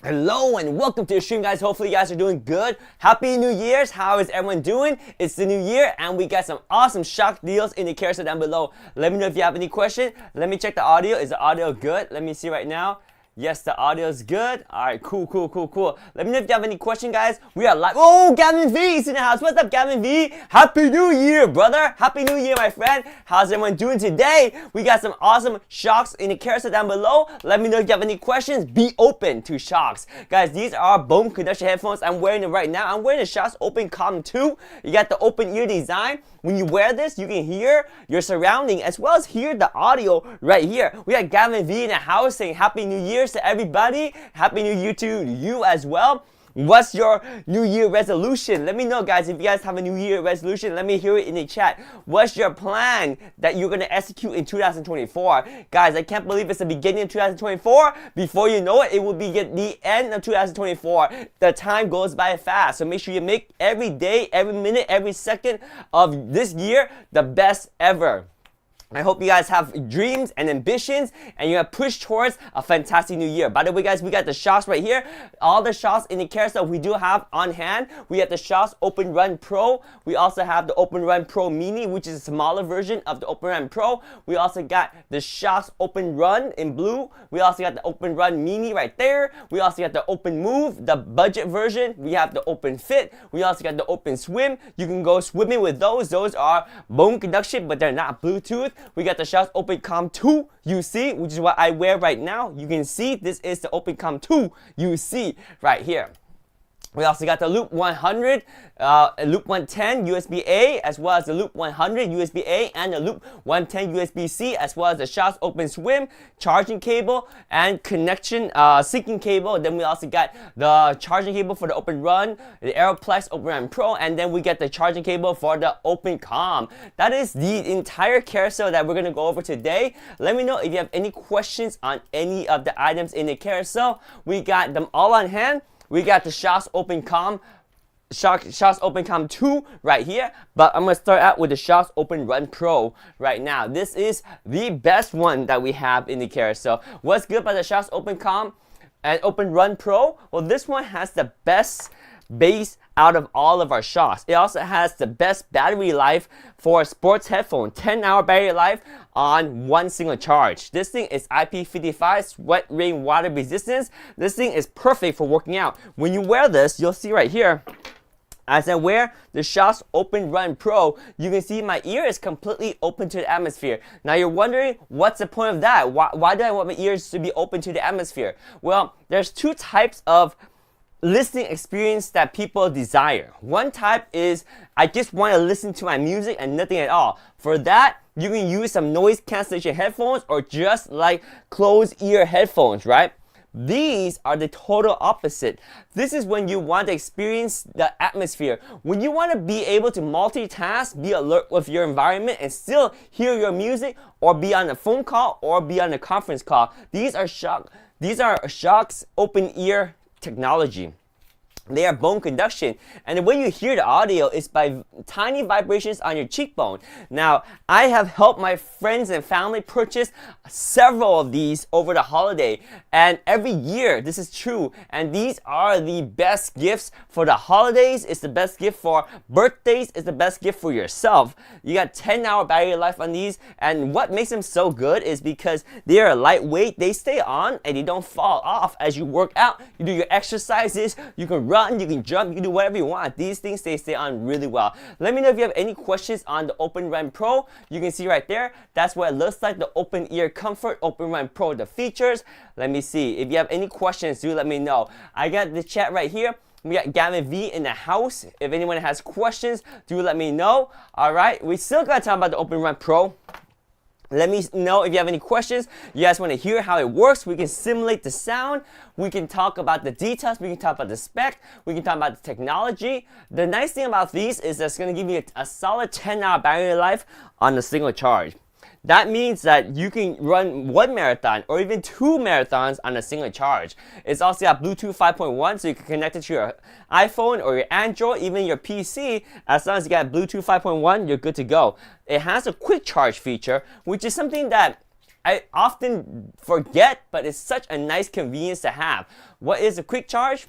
Hello and welcome to the stream, guys. Hopefully you guys are doing good. Happy New Year's. How is everyone doing? It's the new year and we got some awesome shock deals in the carousel down below. Let me know if you have any questions. Let me check the audio. Is the audio good? Let me see right now. Yes, the audio is good. All right, cool. Let me know if you have any question, guys. We are live. Oh, Gavin V is in the house. What's up, Gavin V? Happy New Year, brother. Happy New Year, my friend. How's everyone doing today? We got some awesome shocks in the carousel down below. Let me know if you have any questions. Be open to shocks. Guys, these are bone conduction headphones. I'm wearing them right now. I'm wearing the Shocks Open Calm 2. You got the open ear design. When you wear this, you can hear your surrounding as well as hear the audio right here. We got Gavin V in the house saying Happy New Year to everybody. Happy New Year to you as well. What's your New Year resolution? Let me know, guys. If you guys have a New Year resolution, let me hear it in the chat. What's your plan that you're going to execute in 2024? Guys, I can't believe it's the beginning of 2024. Before you know it, it will be the end of 2024. The time goes by fast. So make sure you make every day, every minute, every second of this year the best ever. I hope you guys have dreams and ambitions and you're gonna push towards a fantastic new year. By the way, guys, we got the shocks right here. All the shocks in the carousel we do have on hand. We have the Shocks Open Run Pro. We also have the Open Run Pro Mini, which is a smaller version of the Open Run Pro. We also got the Shocks Open Run in blue. We also got the Open Run Mini right there. We also got the Open Move, the budget version. We have the Open Fit. We also got the Open Swim. You can go swimming with those. Those are bone conduction, but they're not Bluetooth. We got the Shocks Open Calm 2 UC, which is what I wear right now. You can see this is the Open Calm 2 UC right here. We also got the Loop 100, Loop 110 USB-A, as well as the Loop 100 USB-A and the Loop 110 USB-C, as well as the Shocks Open Swim charging cable and connection syncing cable. Then we also got the charging cable for the Open Run, the Aeroplex Open Run Pro, and then we get the charging cable for the Open Calm. That is the entire carousel that we're gonna go over today. Let me know if you have any questions on any of the items in the carousel. We got them all on hand. We got the Shocks Open Calm, Shocks Open Calm 2 right here, but I'm going to start out with the Shocks Open Run Pro right now. This is the best one that we have in the carousel. What's good about the Shocks Open Calm and Open Run Pro? Well, this one has the best bass out of all of our shocks. It also has the best battery life for a sports headphone, 10-hour battery life on one single charge. This thing is IP55 sweat, rain, water resistance. This thing is perfect for working out. When you wear this, you'll see right here, as I wear the Shocks Open Run Pro, you can see my ear is completely open to the atmosphere. Now you're wondering, what's the point of that? Why do I want my ears to be open to the atmosphere? Well, there's two types of listening experience that people desire. One type is, I just want to listen to my music and nothing at all. For that, you can use some noise cancellation headphones or just like closed ear headphones, right? These are the total opposite. This is when you want to experience the atmosphere. When you want to be able to multitask, be alert with your environment and still hear your music or be on a phone call or be on a conference call. These are Shocks Open Ear technology. They are bone conduction, and the way you hear the audio is by tiny vibrations on your cheekbone. Now, I have helped my friends and family purchase several of these over the holiday, and every year this is true, and these are the best gifts for the holidays. It's the best gift for birthdays. It's the best gift for yourself. You got 10-hour battery life on these, and what makes them so good is because they are lightweight. They stay on and they don't fall off as you work out. You do your exercises, you can run, you can jump, you can do whatever you want. These things, they stay on really well. Let me know if you have any questions on the Open Run Pro. You can see right there, that's what it looks like, the Open Ear Comfort Open Run Pro, the features. Let me see. If you have any questions, do let me know. I got the chat right here. We got Gavin V in the house. If anyone has questions, do let me know. All right, we still got to talk about the Open Run Pro. Let me know if you have any questions. You guys want to hear how it works. We can simulate the sound. We can talk about the details. We can talk about the spec. We can talk about the technology. The nice thing about these is that it's going to give you a solid 10-hour battery life on a single charge. That means that you can run one marathon or even two marathons on a single charge. It's also got Bluetooth 5.1, so you can connect it to your iPhone or your Android, even your PC. As long as you got Bluetooth 5.1, you're good to go. It has a quick charge feature, which is something that I often forget, but it's such a nice convenience to have. What is a quick charge?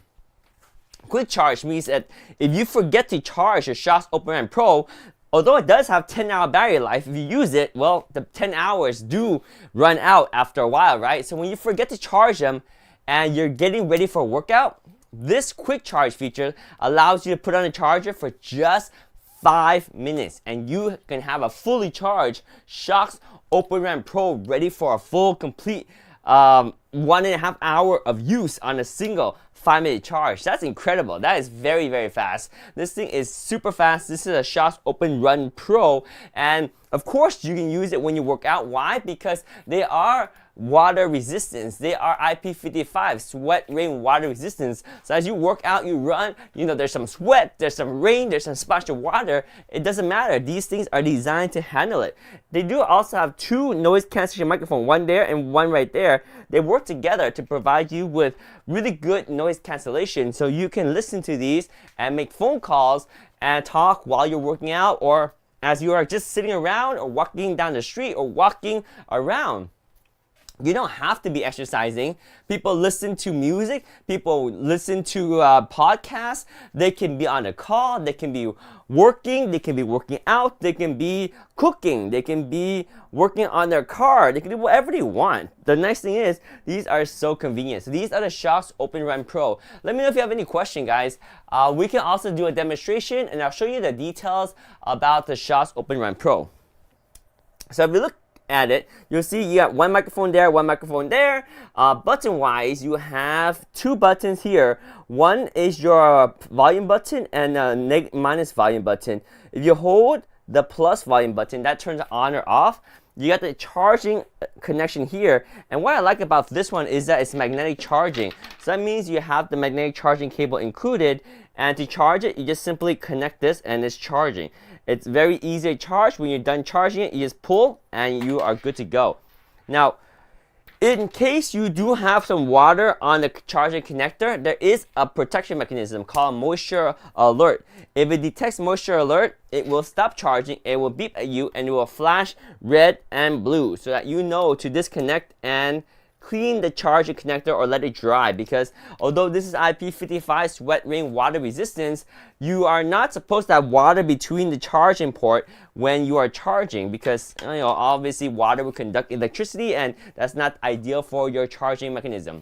Quick charge means that if you forget to charge your Shocks Open RAM Pro, although it does have 10-hour battery life, if you use it, well, the 10 hours do run out after a while, right? So when you forget to charge them and you're getting ready for a workout, this quick charge feature allows you to put on a charger for just 5 minutes, and you can have a fully charged Shocks Open RAM Pro ready for a full, complete 1.5 hour of use on a single 5-minute charge. That's incredible. That is very, very fast. This thing is super fast. This is a Shocks Open Run Pro, and of course you can use it when you work out. Why? Because they are water resistance. They are IP55, sweat, rain, water resistance. So as you work out, you run, there's some sweat, there's some rain, there's some splash of water. It doesn't matter. These things are designed to handle it. They do also have 2 noise cancellation microphones, one there and one right there. They work together to provide you with really good noise cancellation, so you can listen to these and make phone calls and talk while you're working out, or as you are just sitting around or walking down the street or walking around. You don't have to be exercising. People listen to music. People listen to podcasts. They can be on a call. They can be working. They can be working out. They can be cooking. They can be working on their car. They can do whatever they want. The nice thing is, these are so convenient. So these are the Shocks Open RAM Pro. Let me know if you have any question, guys. We can also do a demonstration, and I'll show you the details about the Shocks Open RAM Pro. So if you look at it, you'll see you got one microphone there, one microphone there. Button wise, you have 2 buttons here. One is your volume button and a minus volume button. If you hold the plus volume button, that turns on or off. You got the charging connection here, and what I like about this one is that it's magnetic charging. So that means you have the magnetic charging cable included, and to charge it, you just simply connect this and it's charging. It's very easy to charge. When you're done charging it, you just pull and you are good to go. Now, in case you do have some water on the charging connector, there is a protection mechanism called moisture alert. If it detects moisture alert, it will stop charging, it will beep at you, and it will flash red and blue so that you know to disconnect and clean the charging connector or let it dry, because although this is IP55 sweat, rain, water resistance, you are not supposed to have water between the charging port when you are charging, because obviously water will conduct electricity, and that's not ideal for your charging mechanism.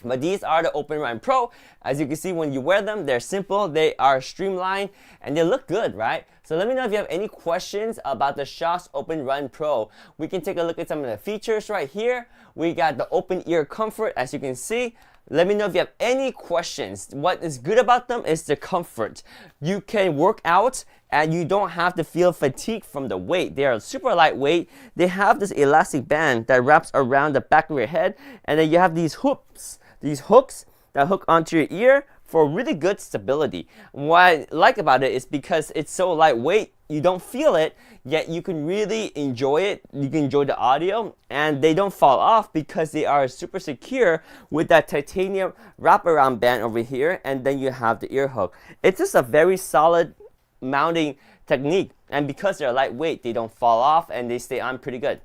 But these are the Open RAM Pro. As you can see, when you wear them, they're simple, they are streamlined, and they look good, right? So let me know if you have any questions about the Shocks Open RAM Pro. We can take a look at some of the features right here. We got the open ear comfort, as you can see. Let me know if you have any questions. What is good about them is the comfort. You can work out and you don't have to feel fatigue from the weight. They are super lightweight. They have this elastic band that wraps around the back of your head, and then you have these hooks that hook onto your ear for really good stability. What I like about it is because it's so lightweight, you don't feel it, yet you can really enjoy it. You can enjoy the audio, and they don't fall off because they are super secure with that titanium wraparound band over here, and then you have the ear hook. It's just a very solid mounting technique, and because they're lightweight, they don't fall off and they stay on pretty good.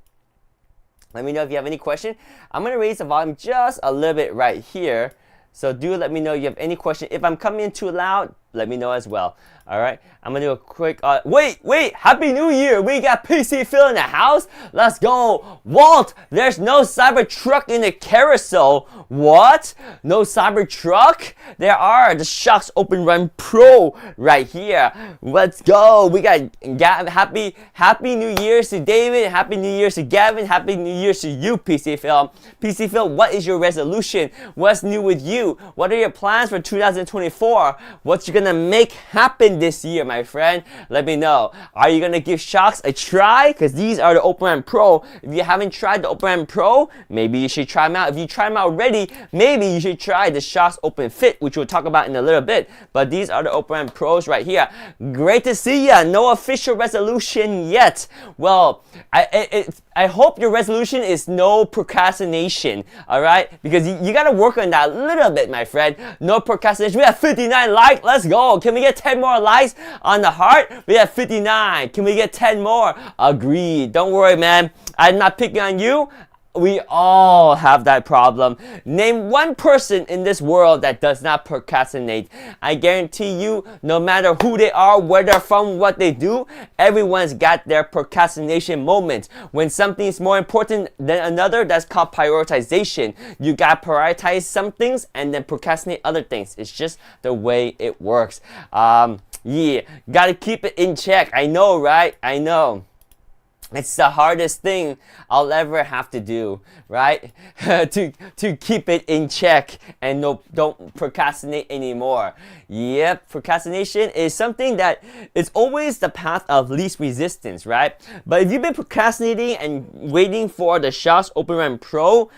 Let me know if you have any question. I'm going to raise the volume just a little bit right here. So do let me know if you have any question. If I'm coming in too loud, let me know as well. All right, I'm gonna do a quick, wait, Happy New Year. We got PC Phil in the house. Let's go. Walt, there's no Cybertruck in the carousel. What? No Cybertruck? There are the Shocks Open RAM Pro right here. Let's go. We got Happy New Year's to David. Happy New Year's to Gavin. Happy New Year's to you, PC Phil. PC Phil, what is your resolution? What's new with you? What are your plans for 2024? What you gonna make happen this year, my friend? Let me know. Are you gonna give Shocks a try? Because these are the Open RAM Pro. If you haven't tried the Open RAM Pro, maybe you should try them out. If you try them out already, maybe you should try the Shocks Open Fit, which we'll talk about in a little bit. But these are the Open RAM Pros right here. Great to see ya. No official resolution yet. Well, I hope your resolution is no procrastination, all right? Because you got to work on that a little bit, my friend. No procrastination. We have 59 likes. Let's go. Can we get 10 more likes on the heart? We have 59. Can we get 10 more? Agreed. Don't worry, man. I'm not picking on you. We all have that problem. Name one person in this world that does not procrastinate. I guarantee you, no matter who they are, where they're from, what they do, everyone's got their procrastination moments. When something is more important than another, that's called prioritization. You gotta prioritize some things and then procrastinate other things. It's just the way it works. Yeah, gotta keep it in check. I know, right? I know. It's the hardest thing I'll ever have to do, right? to keep it in check and don't procrastinate anymore. Yep, procrastination is something that is always the path of least resistance, right? But if you've been procrastinating and waiting for the Shocks Open Run Pro,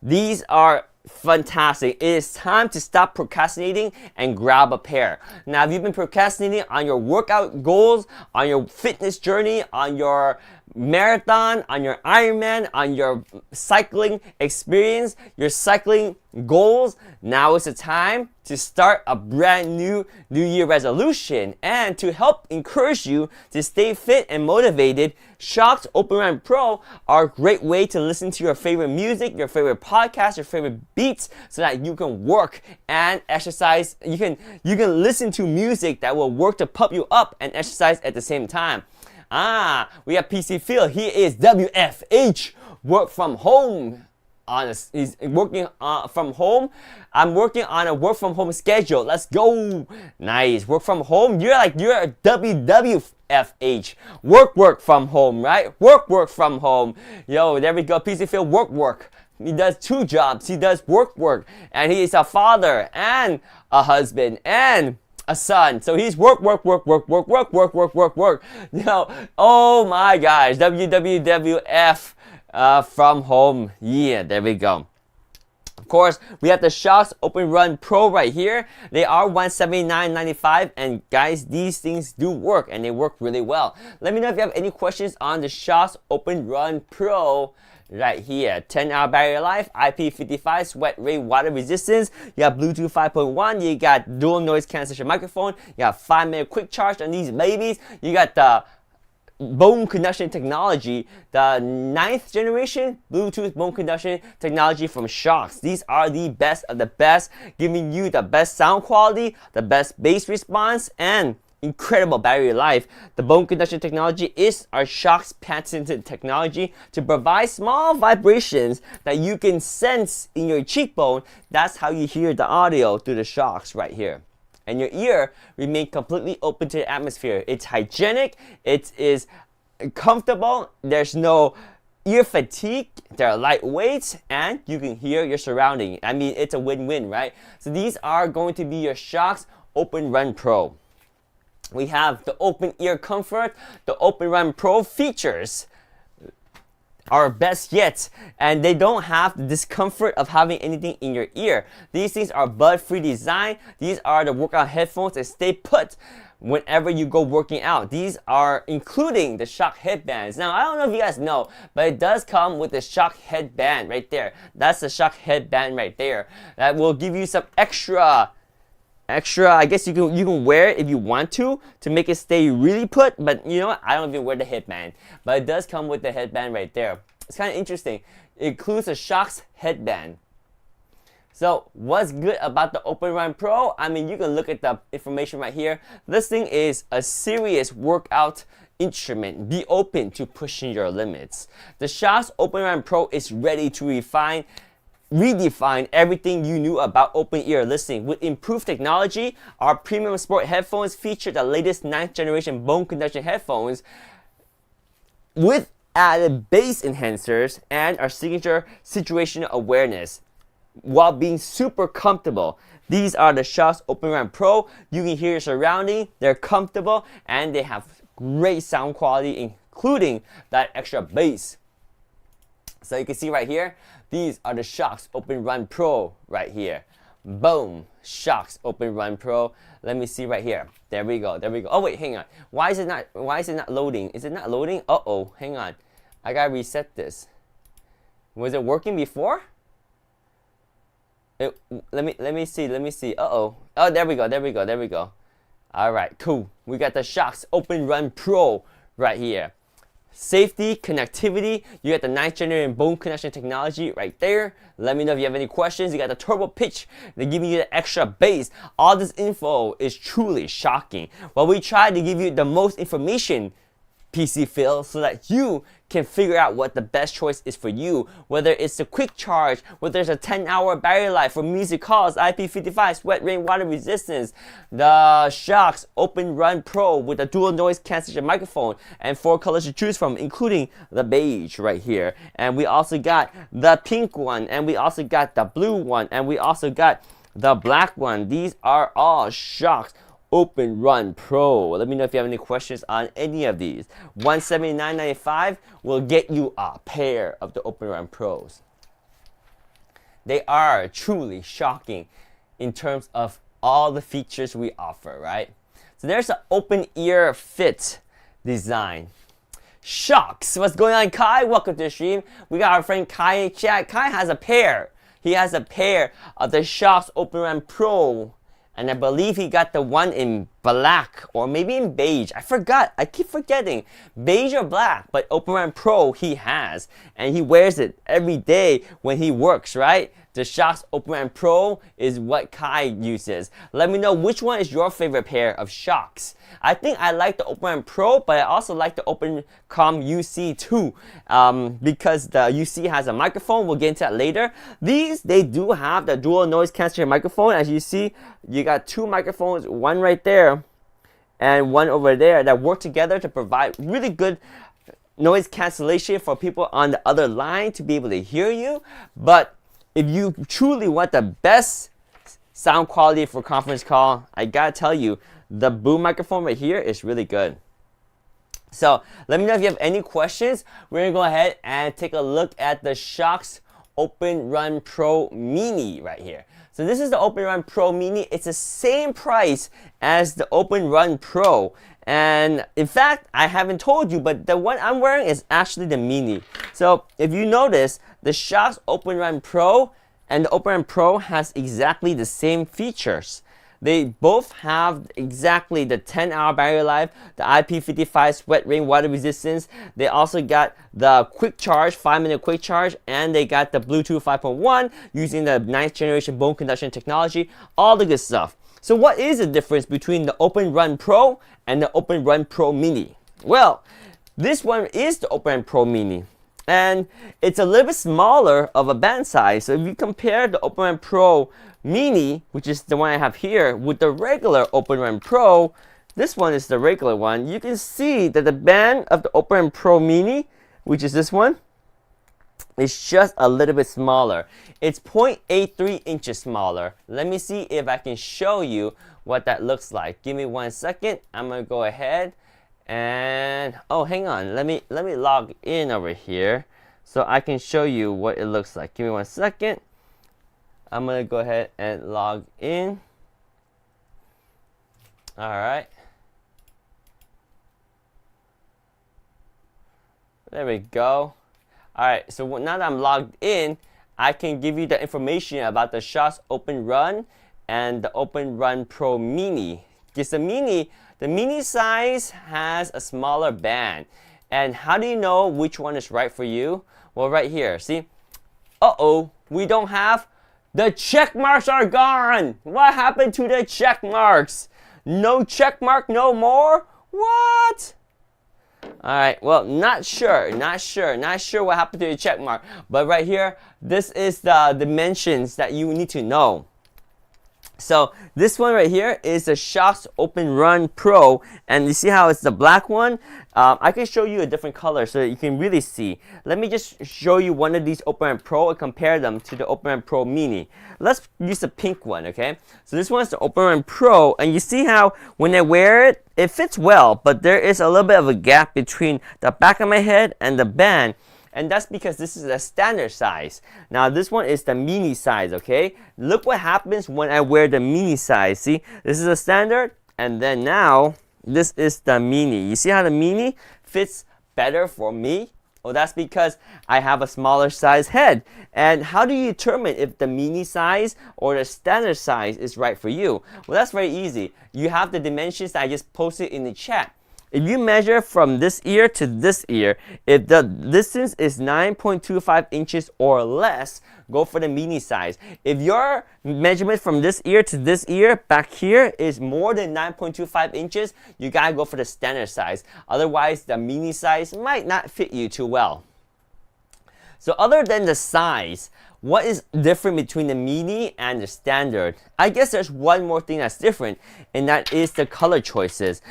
these are fantastic. It is time to stop procrastinating and grab a pair. Now, if you've been procrastinating on your workout goals, on your fitness journey, on your marathon, on your Ironman, on your cycling experience, your cycling goals, now is the time to start a brand new New Year resolution. And to help encourage you to stay fit and motivated, Shocks Open Run Pro are a great way to listen to your favorite music, your favorite podcast, your favorite beats, so that you can work and exercise. You can listen to music that will work to pump you up and exercise at the same time. We have PC Phil. He is WFH, work from home. He's working from home. I'm working on a work from home schedule. Let's go. Nice. Work from home. You're a WWFH. Work from home, right? Work from home. Yo, there we go. PC Phil, work. He does 2 jobs. He does work. And he is a father and a husband and a son. So he's work. You know, oh my gosh, WWF from home. Yeah, there we go. Of course, we have the Shocks Open Run Pro right here. They are $179.95, and guys, these things do work, and they work really well. Let me know if you have any questions on the Shocks Open Run Pro. Right here, 10-hour battery life, IP55, sweat rate, water resistance. You got Bluetooth 5.1. You got dual noise cancellation microphone. You got 5-minute quick charge on these babies. You got the bone conduction technology, the 9th generation Bluetooth bone conduction technology from Shocks. These are the best of the best, giving you the best sound quality, the best bass response, and incredible battery life. The bone conduction technology is our Shocks patented technology to provide small vibrations that you can sense in your cheekbone. That's how you hear the audio through the Shocks right here. And your ear remain completely open to the atmosphere. It's hygienic, it is comfortable, there's no ear fatigue, they're lightweight, and you can hear your surrounding. I mean, it's a win-win, right? So these are going to be your Shocks Open Run Pro. We have the open ear comfort. The Open Run Pro features are best yet, and they don't have the discomfort of having anything in your ear. These things are bud-free design. These are the workout headphones that stay put whenever you go working out. These are including the Shock headbands. Now, I don't know if you guys know, but it does come with the Shock headband right there. That's the Shock headband right there. That will give you some extra, I guess you can wear it if you want to make it stay really put, but you know what, I don't even wear the headband, but it does come with the headband right there. It's kind of interesting. It includes a Shocks headband. So what's good about the Open Run Pro? I mean, you can look at the information right here. This thing is a serious workout instrument. Be open to pushing your limits. The Shocks Open Run Pro is ready to redefine everything you knew about open ear listening. With improved technology, our premium sport headphones feature the latest 9th generation bone conduction headphones with added bass enhancers and our signature situational awareness while being super comfortable. These are the Shocks Open Run Pro. You can hear your surrounding, they're comfortable, and they have great sound quality, including that extra bass. So you can see right here, these are the Shocks Open Run Pro right here. Boom, Shocks Open Run Pro. Let me see right here. There we go. Oh wait, hang on. Why is it not loading? Is it not loading? Uh-oh, hang on. I gotta reset this. Was it working before? Let me see. Oh, there we go. All right, cool. We got the Shox Open Run Pro right here. Safety, connectivity, you got the 9th generation bone connection technology right there. Let me know if you have any questions. You got the turbo pitch, they're giving you the extra bass. All this info is truly shocking. Well, we tried to give you the most information, PC Phil, so that you can figure out what the best choice is for you. Whether it's the quick charge, whether there's a 10-hour battery life for music calls, IP55, sweat, rain, water resistance, the Shox Open Run Pro with a dual noise cancellation microphone and 4 colors to choose from, including the beige right here. And we also got the pink one, and we also got the blue one, and we also got the black one. These are all Shox Open Run Pro. Let me know if you have any questions on any of these. $179.95 will get you a pair of the Open Run Pros. They are truly shocking in terms of all the features we offer, right? So there's an open ear fit design. Shox, what's going on, Kai? Welcome to the stream. We got our friend Kai in chat. Kai has a pair. He has a pair of the Shox Open Run Pro. And I believe he got the one in black or maybe in beige. I forgot. I keep forgetting. Beige or black, but Open Run Pro he has. And he wears it every day when he works, right? The Shox Open Run Pro is what Kai uses. Let me know which one is your favorite pair of Shox. I think I like the Open Run Pro, but I also like the Opencom UC too, because the UC has a microphone. We'll get into that later. These, they do have the dual noise cancellation microphone. As you see, you got 2 microphones, one right there and one over there, that work together to provide really good noise cancellation for people on the other line to be able to hear you. But if you truly want the best sound quality for conference call, I gotta tell you, the boom microphone right here is really good. So let me know if you have any questions. We're gonna go ahead and take a look at the Shox Open Run Pro Mini right here. So this is the Open Run Pro Mini. It's the same price as the Open Run Pro. And in fact, I haven't told you, but the one I'm wearing is actually the Mini. So if you notice, the Shox Open Run Pro and the Open Run Pro has exactly the same features. They both have exactly the 10-hour battery life, the IP55 sweat, rain, water resistance. They also got the quick charge, 5-minute quick charge, and they got the Bluetooth 5.1 using the 9th generation bone conduction technology, all the good stuff. So what is the difference between the Open Run Pro and the Open Run Pro Mini? Well, this one is the Open Run Pro Mini. And it's a little bit smaller of a band size. So if you compare the Open Run Pro Mini, which is the one I have here, with the regular Open Run Pro, this one is the regular one, you can see that the band of the Open Run Pro Mini, which is this one, is just a little bit smaller. It's 0.83 inches smaller. Let me see if I can show you what that looks like. Give me 1 second. I'm gonna go ahead and hang on. Let me log in over here so I can show you what it looks like. Give me 1 second. I'm gonna go ahead and log in. All right. There we go. All right, so now that I'm logged in, I can give you the information about the Shox Open Run and the Open Run Pro Mini. Because the mini size has a smaller band. And how do you know which one is right for you? Well, right here, see? We don't have, the check marks are gone. What happened to the check marks? No check mark no more? What? Alright, well, not sure what happened to the check mark. But right here, this is the dimensions that you need to know. So this one right here is the Shox Open Run Pro, and you see how it's the black one? I can show you a different color so that you can really see. Let me just show you one of these Open Run Pro and compare them to the Open Run Pro Mini. Let's use the pink one, okay? So this one's the Open Run Pro, and you see how when I wear it, it fits well, but there is a little bit of a gap between the back of my head and the band. And that's because this is a standard size. Now this one is the mini size, okay? Look what happens when I wear the mini size. See, this is a standard, and then now this is the mini. You see how the mini fits better for me Well, that's because I have a smaller size head. And how do you determine if the mini size or the standard size is right for you? Well, that's very easy. You have the dimensions that I just posted in the chat. If you measure from this ear to this ear, if the distance is 9.25 inches or less, go for the mini size. If your measurement from this ear to this ear back here is more than 9.25 inches, you gotta go for the standard size. Otherwise, the mini size might not fit you too well. So other than the size, what is different between the mini and the standard? I guess there's one more thing that's different, and that is the color choices.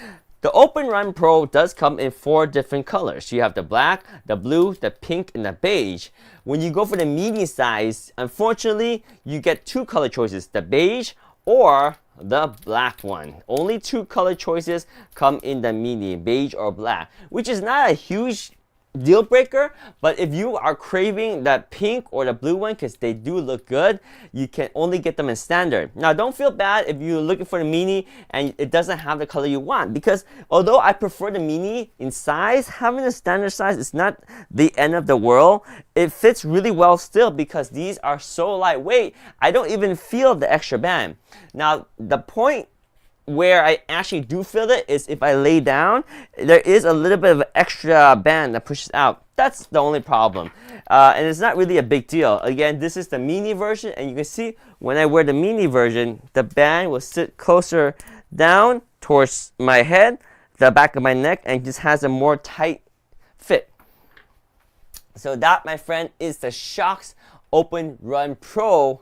The Open Run Pro does come in 4 different colors. You have the black, the blue, the pink, and the beige. When you go for the mini size, unfortunately, you get 2 color choices, the beige or the black one. Only 2 color choices come in the mini, beige or black, which is not a huge deal breaker, but if you are craving that pink or the blue one because they do look good, you can only get them in standard. Now don't feel bad if you're looking for the mini and it doesn't have the color you want, because although I prefer the mini in size, having a standard size is not the end of the world. It fits really well still because these are so lightweight. I don't even feel the extra band. Now the point where I actually do feel it is if I lay down, there is a little bit of extra band that pushes out. That's the only problem. And it's not really a big deal. Again, this is the mini version, and you can see when I wear the mini version, the band will sit closer down towards my head, the back of my neck, and just has a more tight fit. So that, my friend, is the Shokz Open Run Pro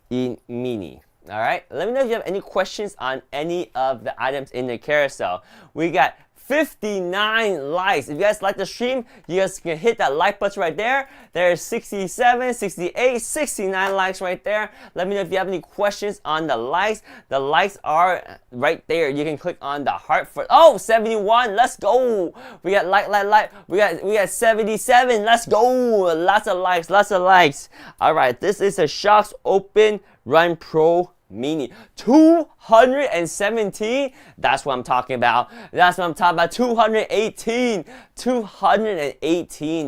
in mini. All right, let me know if you have any questions on any of the items in the carousel. We got 59 likes. If you guys like the stream, you guys can hit that like button right there. There's 67, 68, 69 likes right there. Let me know if you have any questions on the likes. The likes are right there. You can click on the heart for, oh, 71, let's go. We got like. We got 77, let's go. Lots of likes, lots of likes. All right, this is a Shokz Open Run Pro Mini. 217, that's what I'm talking about. That's what I'm talking about. 218.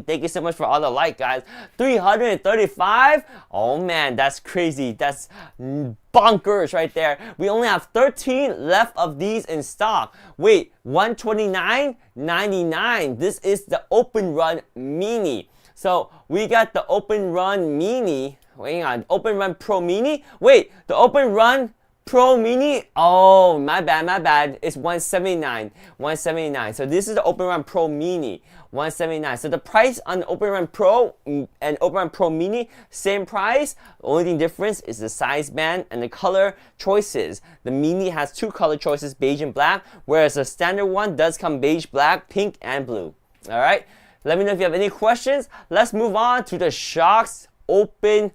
Thank you so much for all the like, guys. 335, oh man, that's crazy. That's bonkers right there. We only have 13 left of these in stock. Wait, 129.99. This is the Open Run Mini. So we got the Open Run Mini. Hang on, Open Run Pro Mini? Wait, the Open Run Pro Mini? Oh, my bad. It's 179. So this is the Open Run Pro Mini, 179. So the price on the Open Run Pro and Open Run Pro Mini, same price. The only thing difference is the size band and the color choices. The Mini has 2 color choices, beige and black, whereas the standard one does come beige, black, pink, and blue. All right? Let me know if you have any questions. Let's move on to the Shokz Open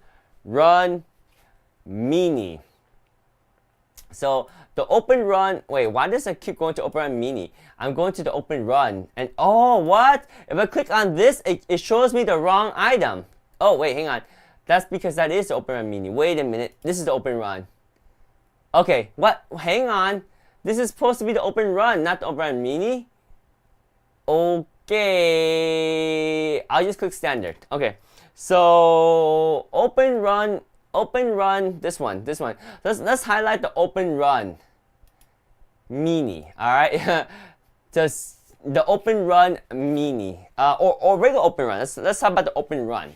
Run Mini. So the Open Run, wait, why does it keep going to Open Run Mini? I'm going to the Open Run, and oh, what? If I click on this, it shows me the wrong item. Oh, wait, hang on. That's because that is the Open Run Mini. Wait a minute, this is the Open Run. Okay, what? Hang on. This is supposed to be the Open Run, not the Open Run Mini. Okay, I'll just click standard. Okay, so Open Run, this one. Let's highlight the Open Run Mini. All right, just the Open Run Mini, or regular Open Run. Let's talk about the Open Run.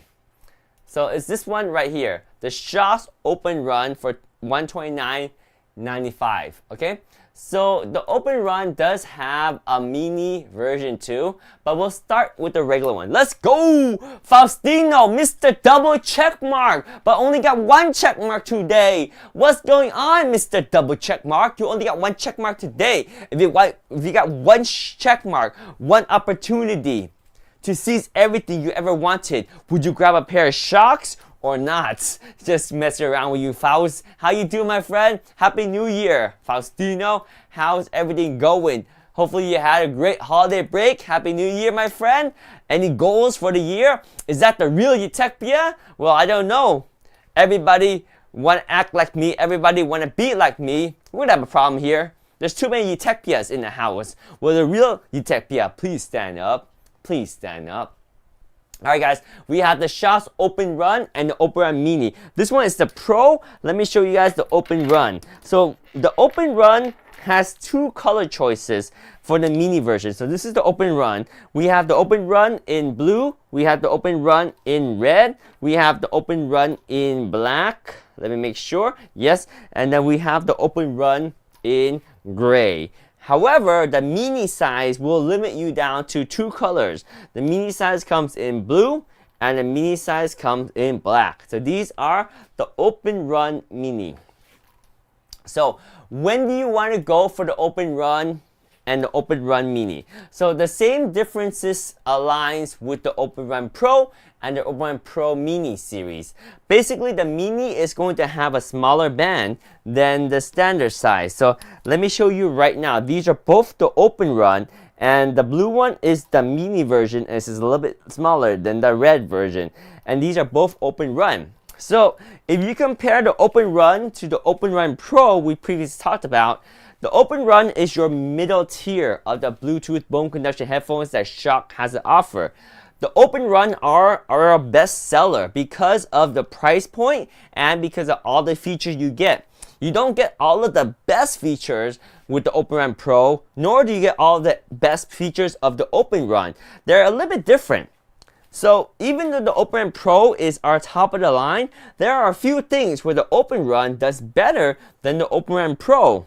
So it's this one right here, the Shokz Open Run for $129.95. Okay. So the Open Run does have a mini version too, but we'll start with the regular one. Let's go! Faustino, Mr. Double Checkmark, but only got 1 checkmark today. What's going on, Mr. Double Checkmark? You only got 1 checkmark today. If you got 1 checkmark, 1 opportunity to seize everything you ever wanted, would you grab a pair of Shokz or not? Just messing around with you, Faust. How you doing, my friend? Happy New Year, Faustino. How's everything going? Hopefully you had a great holiday break. Happy New Year, my friend. Any goals for the year? Is that the real Utopia? Well, I don't know. Everybody want to act like me. Everybody want to be like me. We would have a problem here. There's too many Utopias in the house. Well, the real Utopia, please stand up. Please stand up. Alright guys, we have the Shox Open Run and the Open Run Mini. This one is the Pro. Let me show you guys the Open Run. So the Open Run has two color choices for the mini version. So this is the Open Run. We have the Open Run in blue. We have the Open Run in red. We have the Open Run in black. Let me make sure. Yes. And then we have the Open Run in gray. However, the mini size will limit you down to two colors. The mini size comes in blue and the mini size comes in black. So these are the Open Run Mini. So when do you want to go for the Open Run and the Open Run Mini? So the same differences aligns with the Open Run Pro and the Open Run Pro Mini series. Basically, the Mini is going to have a smaller band than the standard size. So let me show you right now. These are both the Open Run, and the blue one is the Mini version, and this is a little bit smaller than the red version. And these are both Open Run. So if you compare the Open Run to the Open Run Pro we previously talked about, the Open Run is your middle tier of the Bluetooth bone conduction headphones that Shox has to offer. The Open Run are a best seller because of the price point and because of all the features you get. You don't get all of the best features with the Open Run Pro, nor do you get all the best features of the Open Run. They're a little bit different. So even though the Open Run Pro is our top of the line, there are a few things where the Open Run does better than the Open Run Pro.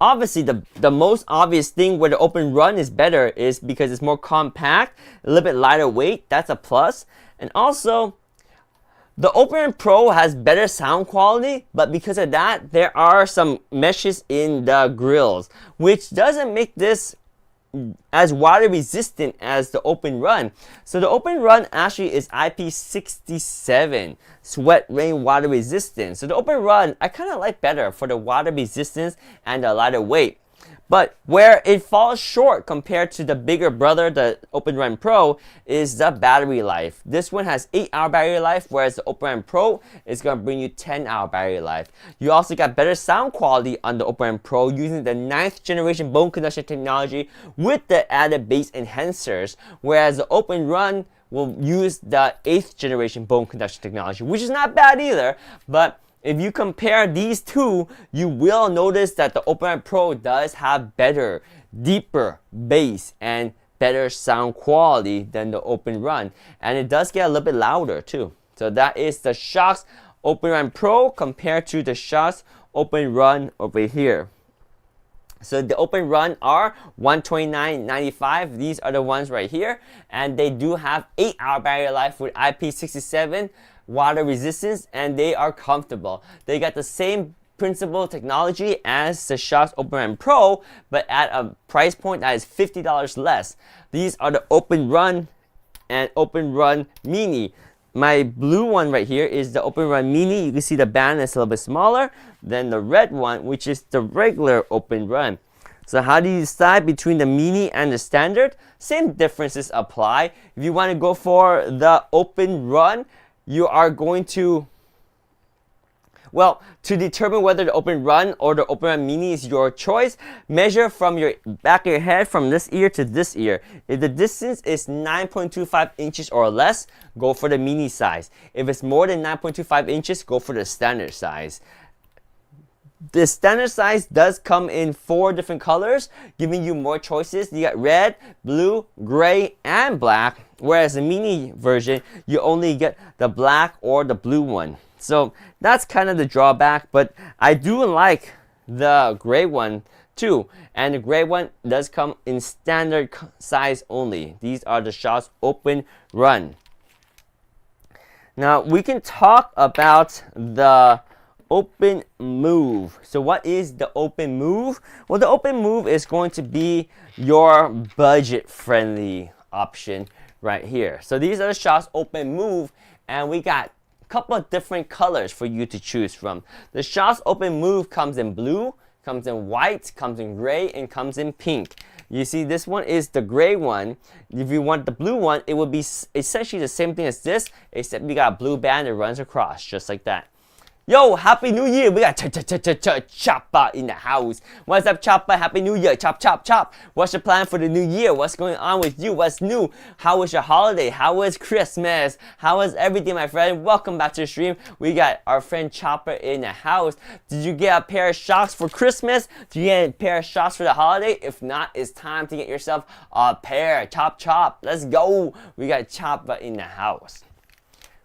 Obviously, the most obvious thing where the Open Run is better is because it's more compact, a little bit lighter weight. That's a plus. And also, the Open Run Pro has better sound quality, but because of that, there are some meshes in the grills, which doesn't make this as water resistant as the Open Run. So the Open Run actually is IP67 sweat rain water resistant. So the Open Run I kind of like better for the water resistance and the lighter weight. But where it falls short compared to the bigger brother, the Open Run Pro, is the battery life. This one has 8-hour battery life, whereas the Open Run Pro is going to bring you 10-hour battery life. You also got better sound quality on the Open Run Pro using the 9th generation bone conduction technology with the added bass enhancers, whereas the Open Run will use the 8th generation bone conduction technology, which is not bad either, but if you compare these two, you will notice that the Open Run Pro does have better, deeper bass and better sound quality than the Open Run. And it does get a little bit louder too. So that is the Shox Open Run Pro compared to the Shox Open Run over here. So the Open Run are $129.95. These are the ones right here. And they do have 8-hour battery life with IP67 water resistance, and they are comfortable. They got the same principal technology as the Shox Open Run Pro, but at a price point that is $50 less. These are the Open Run and Open Run Mini. My blue one right here is the Open Run Mini. You can see the band is a little bit smaller than the red one, which is the regular Open Run. So how do you decide between the Mini and the standard? Same differences apply. If you want to go for the Open Run, you are going to, well, to determine whether the Open Run or the Open Run Mini is your choice, measure from your back of your head from this ear to this ear. If the distance is 9.25 inches or less, go for the mini size. If it's more than 9.25 inches, go for the standard size. The standard size does come in 4 different colors, giving you more choices. You got red, blue, gray, and black. Whereas the mini version, you only get the black or the blue one. So that's kind of the drawback, but I do like the gray one too. And the gray one does come in standard size only. These are the Shox Open Run. Now we can talk about the Open Move. So what is the Open Move? Well, the Open Move is going to be your budget-friendly option right here. So these are the Shox Open Move, and we got a couple of different colors for you to choose from. The Shox Open Move comes in blue, comes in white, comes in gray, and comes in pink. You see, this one is the gray one. If you want the blue one, it would be essentially the same thing as this, except we got a blue band that runs across, just like that. Yo, Happy New Year! We got Choppa in the house. What's up, Choppa? Happy New Year! Chop, chop, chop. What's your plan for the new year? What's going on with you? What's new? How was your holiday? How was Christmas? How was everything, my friend? Welcome back to the stream. We got our friend Chopper in the house. Did you get a pair of shocks for Christmas? Did you get a pair of shocks for the holiday? If not, it's time to get yourself a pair. Chop, chop. Let's go. We got Choppa in the house.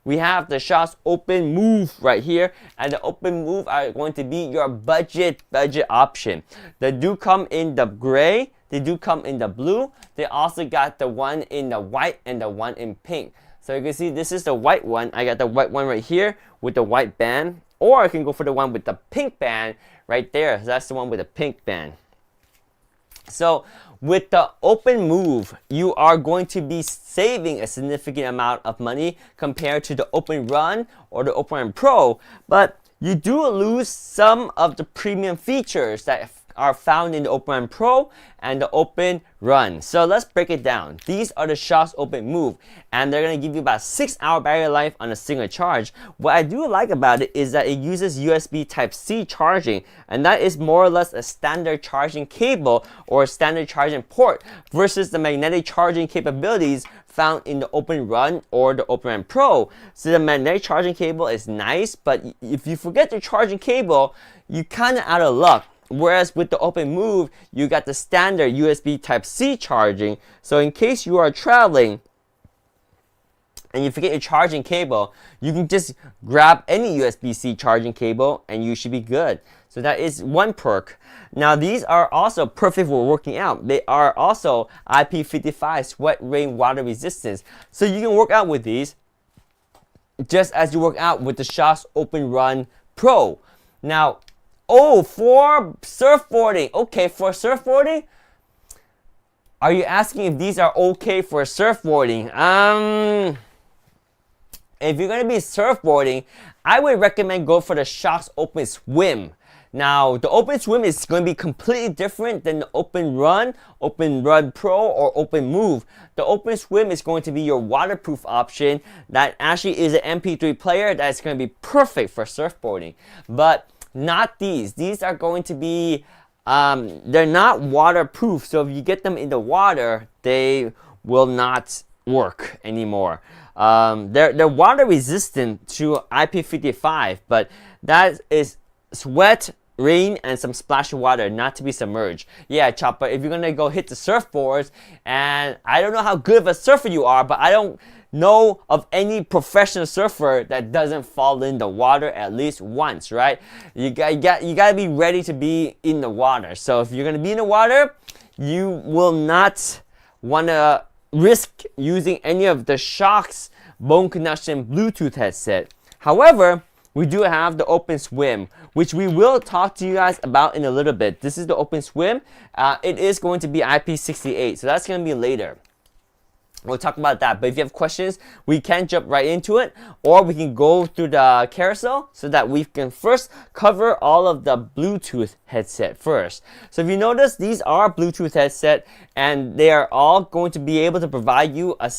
We have the Shop's Open Move right here, and the Open Move are going to be your budget option. They do come in the gray, they do come in the blue, they also got the one in the white and the one in pink. So you can see this is the white one. I got the white one right here with the white band, or I can go for the one with the pink band right there. So that's the one with the pink band. So with the Open Move, you are going to be saving a significant amount of money compared to the Open Run or the Open Run Pro, but you do lose some of the premium features that are found in the Open Run Pro and the Open Run. So let's break it down. These are the Shop's Open Move, and they're going to give you about 6-hour battery life on a single charge. What I do like about it is that it uses USB Type-C charging, and that is more or less a standard charging cable or a standard charging port versus the magnetic charging capabilities found in the Open Run or the Open Run Pro. So the magnetic charging cable is nice, but if you forget the charging cable, you kind of out of luck. Whereas with the Open Move, you got the standard USB Type-C charging. So in case you are traveling and you forget your charging cable, you can just grab any USB-C charging cable and you should be good. So that is one perk. Now these are also perfect for working out. They are also IP55 sweat, rain, water resistance. So you can work out with these just as you work out with the Shop's Open Run Pro. Now, oh, for surfboarding. Okay, for surfboarding? Are you asking if these are okay for surfboarding? If you're going to be surfboarding, I would recommend go for the Shop's Open Swim. Now, the Open Swim is going to be completely different than the Open Run Pro, or Open Move. The Open Swim is going to be your waterproof option that actually is an MP3 player that's going to be perfect for surfboarding. But not these. These are going to be, they're not waterproof. So if you get them in the water, they will not work anymore. They're water resistant to IP55, but that is sweat, rain, and some splash of water, not to be submerged. Yeah, Chopper, if you're gonna go hit the surfboards, and I don't know how good of a surfer you are, but I don't know of any professional surfer that doesn't fall in the water at least once, right? You gotta be ready to be in the water. So if you're gonna be in the water, you will not wanna risk using any of the Shop's bone conduction Bluetooth headset. However, we do have the Open Swim, which we will talk to you guys about in a little bit. This is the Open Swim. It is going to be IP68, so that's going to be later. We'll talk about that, but if you have questions, we can jump right into it, or we can go through the carousel so that we can first cover all of the Bluetooth headset first. So if you notice, these are Bluetooth headset, and they are all going to be able to provide you a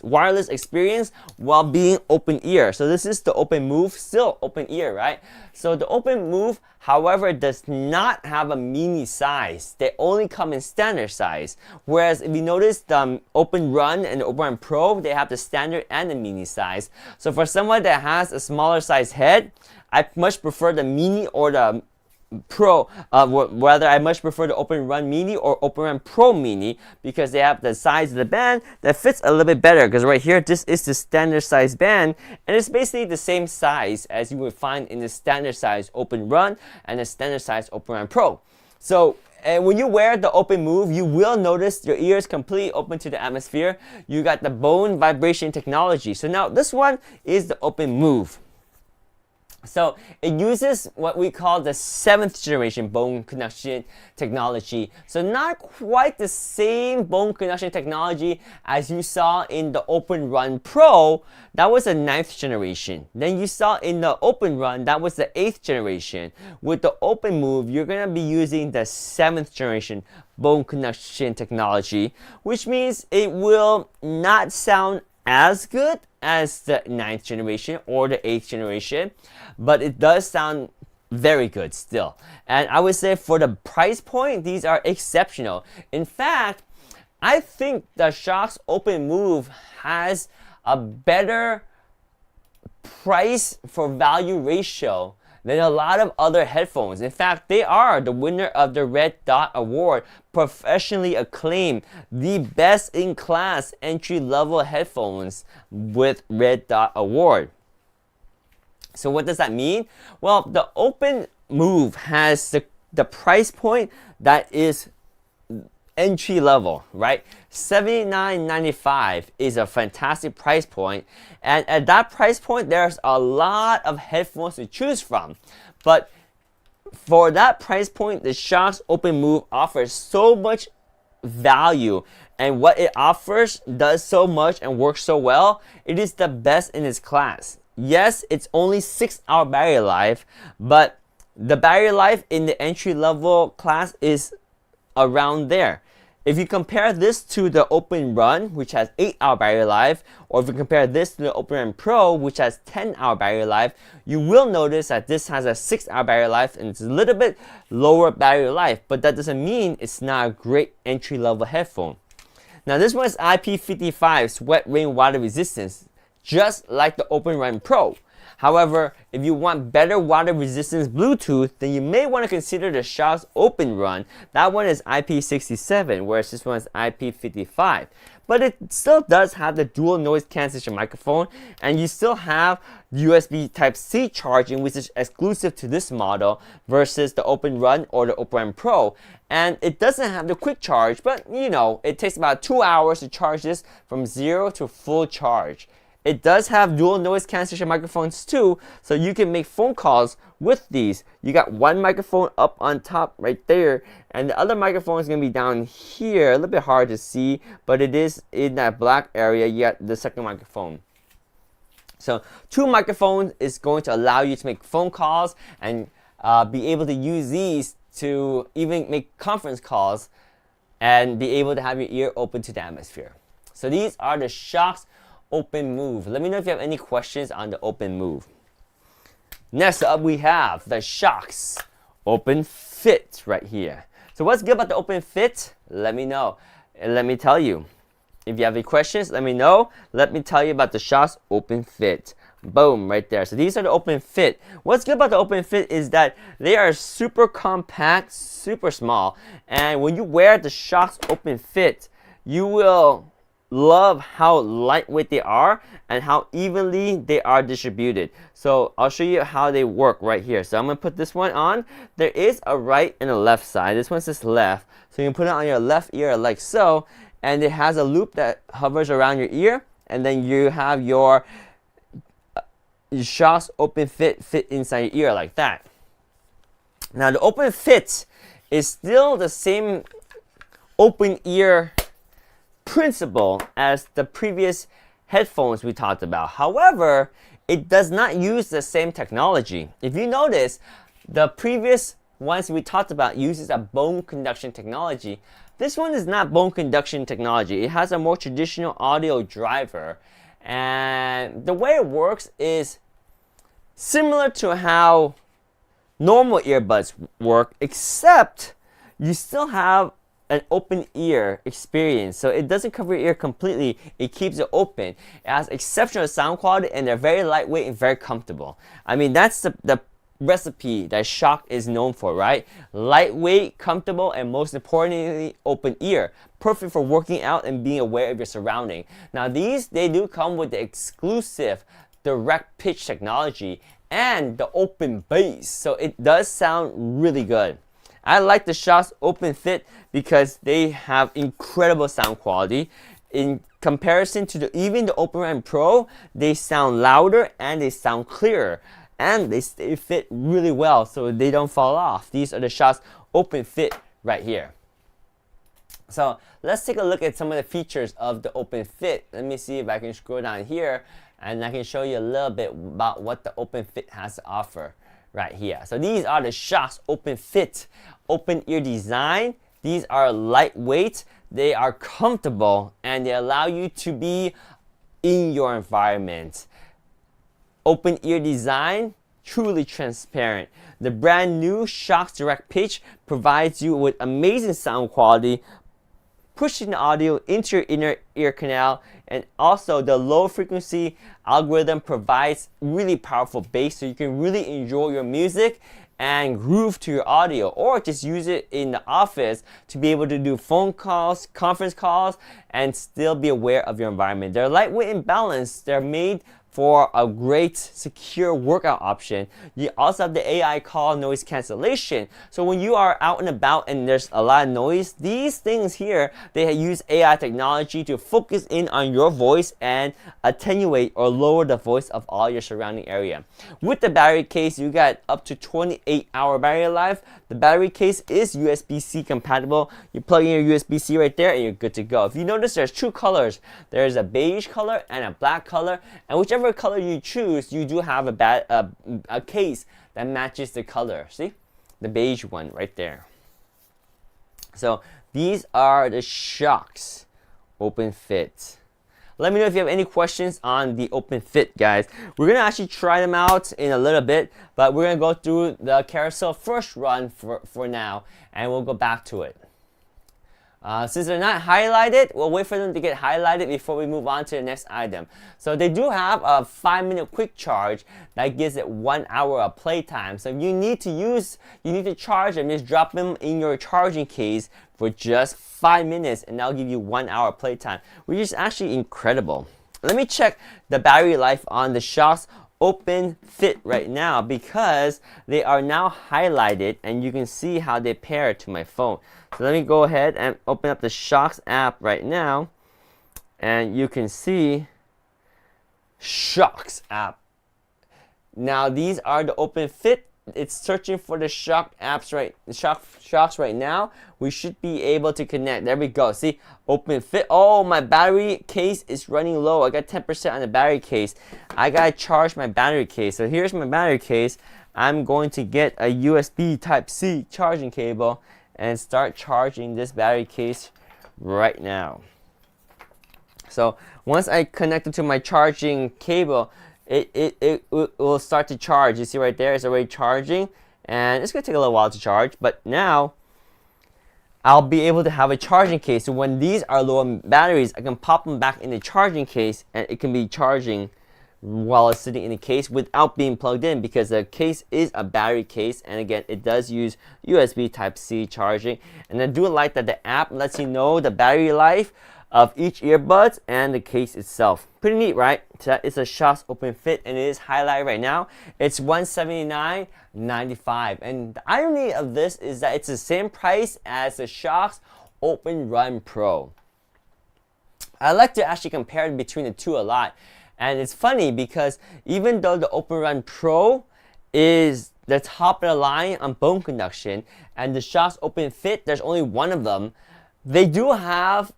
wireless experience while being open ear. So this is the Open Move, still open ear, right? So the Open Move, however, does not have a mini size. They only come in standard size. Whereas if you notice, the Open Run and the Open Run Pro, they have the standard and the mini size. So for someone that has a smaller size head, I much prefer the mini or the Pro, whether I much prefer the Open Run Mini or Open Run Pro Mini, because they have the size of the band that fits a little bit better. Because right here, this is the standard size band, and it's basically the same size as you would find in the standard size Open Run and the standard size Open Run Pro. So when you wear the Open Move, you will notice your ears completely open to the atmosphere. You got the bone vibration technology. So now this one is the Open Move. So it uses what we call the 7th generation bone conduction technology. So not quite the same bone conduction technology as you saw in the Open Run Pro. That was the 9th generation. Then you saw in the Open Run, that was the 8th generation. With the Open Move, you're going to be using the 7th generation bone conduction technology, which means it will not sound as good as the 9th generation or the 8th generation, but it does sound very good still. And I would say for the price point, these are exceptional. In fact, I think the Shokz Open Move has a better price for value ratio than a lot of other headphones. In fact, they are the winner of the Red Dot Award, professionally acclaimed, the best in class entry-level headphones with Red Dot Award. So what does that mean? Well, the Open Move has the price point that is entry level, right? $79.95 is a fantastic price point, and at that price point there's a lot of headphones to choose from. But for that price point, the Shokz Open Move offers so much value, and what it offers does so much and works so well. It is the best in its class. Yes, it's only 6-hour battery life, but the battery life in the entry level class is around there. If you compare this to the Open Run, which has 8-hour battery life, or if you compare this to the Open Run Pro, which has 10-hour battery life, you will notice that this has a 6-hour battery life and it's a little bit lower battery life, but that doesn't mean it's not a great entry-level headphone. Now this one is IP55 sweat, rain, water resistance, just like the Open Run Pro. However, if you want better water resistance Bluetooth, then you may want to consider the Shokz Open Run. That one is IP67, whereas this one is IP55. But it still does have the dual noise cancellation microphone, and you still have USB Type-C charging, which is exclusive to this model versus the Open Run or the Open Run Pro. And it doesn't have the quick charge, but you know, it takes about 2 hours to charge this from 0 to full charge. It does have dual noise cancellation microphones too, so you can make phone calls with these. You got one microphone up on top right there, and the other microphone is going to be down here. A little bit hard to see, but it is in that black area. You got the second microphone. So 2 microphones is going to allow you to make phone calls and be able to use these to even make conference calls and be able to have your ear open to the atmosphere. So these are the Shokz Open Move. Let me know if you have any questions on the Open Move. Next up, we have the Shokz Open Fit right here. So what's good about the Open Fit? Let me know. And let me tell you. If you have any questions, let me know. Let me tell you about the Shokz Open Fit. Boom, right there. So these are the Open Fit. What's good about the Open Fit is that they are super compact, super small. And when you wear the Shokz Open Fit, you will love how lightweight they are and how evenly they are distributed. So I'll show you how they work right here. So I'm going to put this one on. There is a right and a left side. This one says left. So you can put it on your left ear like so. And it has a loop that hovers around your ear. And then you have your Shokz Open Fit inside your ear like that. Now the Open Fit is still the same open ear principle as the previous headphones we talked about. However, it does not use the same technology. If you notice, the previous ones we talked about uses a bone conduction technology. This one is not bone conduction technology. It has a more traditional audio driver, and the way it works is similar to how normal earbuds work, except you still have an open ear experience. So it doesn't cover your ear completely, it keeps it open. It has exceptional sound quality, and they're very lightweight and very comfortable. I mean, that's the recipe that Shokz is known for, right? Lightweight, comfortable, and most importantly, open ear. Perfect for working out and being aware of your surrounding. Now these, they do come with the exclusive direct pitch technology and the open bass. So it does sound really good. I like the Shokz Open Fit because they have incredible sound quality. In comparison to even the Open Run Pro, they sound louder and they sound clearer. And they fit really well so they don't fall off. These are the Shokz Open Fit right here. So let's take a look at some of the features of the Open Fit. Let me see if I can scroll down here and I can show you a little bit about what the Open Fit has to offer right here. So these are the Shokz Open Fit open ear design. These are lightweight, they are comfortable, and they allow you to be in your environment. Open ear design, truly transparent. The brand new Shokz Direct Pitch provides you with amazing sound quality, pushing the audio into your inner ear canal, and also the low frequency algorithm provides really powerful bass, so you can really enjoy your music and groove to your audio, or just use it in the office to be able to do phone calls, conference calls, and still be aware of your environment. They're lightweight and balanced. They're made for a great secure workout option. You also have the AI call noise cancellation. So when you are out and about and there's a lot of noise, these things here, they use AI technology to focus in on your voice and attenuate or lower the voice of all your surrounding area. With the battery case, you got up to 28-hour battery life. The battery case is USB-C compatible. You plug in your USB-C right there and you're good to go. If you notice, there's two colors. There's a beige color and a black color, and whichever color you choose, you do have a case that matches the color. See? The beige one right there. So these are the Shokz Open Fit. Let me know if you have any questions on the Open Fit, guys. We're going to actually try them out in a little bit, but we're going to go through the carousel first run for now, and we'll go back to it. Since they're not highlighted, we'll wait for them to get highlighted before we move on to the next item. So they do have a 5-minute quick charge that gives it 1 hour of playtime. So if you need to charge them, just drop them in your charging case for just 5 minutes, and that'll give you 1 hour playtime, which is actually incredible. Let me check the battery life on the Shokz Open Fit right now, because they are now highlighted and you can see how they pair to my phone. So let me go ahead and open up the Shokz app right now, and you can see Shokz app. Now these are the Open Fit. It's searching for the Shokz right now. We should be able to connect. There we go. See, Open Fit. Oh, my battery case is running low. I got 10% on the battery case. I gotta charge my battery case. So here's my battery case. I'm going to get a USB Type-C charging cable and start charging this battery case right now. So once I connect it to my charging cable, it will start to charge. You see right there, it's already charging, and it's going to take a little while to charge, but now I'll be able to have a charging case. So when these are low on batteries, I can pop them back in the charging case, and it can be charging while it's sitting in the case without being plugged in, because the case is a battery case, and again, it does use USB Type-C charging. And I do like that the app lets you know the battery life of each earbuds and the case itself. Pretty neat, right? So that is a Shokz Open Fit, and it is highlighted right now. It's $179.95, and the irony of this is that it's the same price as the Shokz Open Run Pro. I like to actually compare between the two a lot. And it's funny because even though the Open Run Pro is the top of the line on bone conduction, and the Shokz Open Fit, there's only one of them, they do have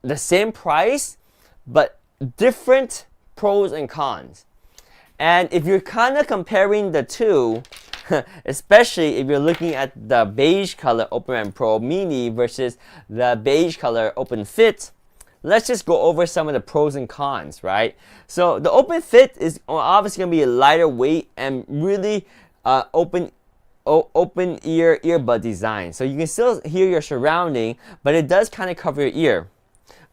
the same price, but different pros and cons. And if you're kind of comparing the two, especially if you're looking at the beige color Open Run Pro Mini versus the beige color Open Fit, let's just go over some of the pros and cons, right? So the Open Fit is obviously going to be a lighter weight and really open ear earbud design. So you can still hear your surrounding, but it does kind of cover your ear.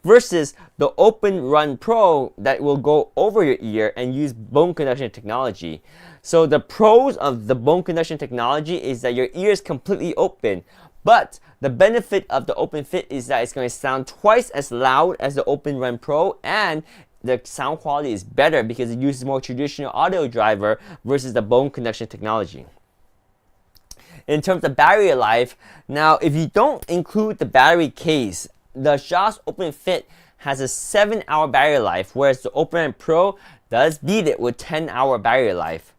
Versus the Open Run Pro that will go over your ear and use bone conduction technology. So the pros of the bone conduction technology is that your ear is completely open. But the benefit of the Open Fit is that it's going to sound twice as loud as the Open Run Pro, and the sound quality is better because it uses more traditional audio driver versus the bone conduction technology. In terms of battery life, now if you don't include the battery case, the Shokz Open Fit has a 7-hour battery life, whereas the Open Run Pro does beat it with 10-hour battery life.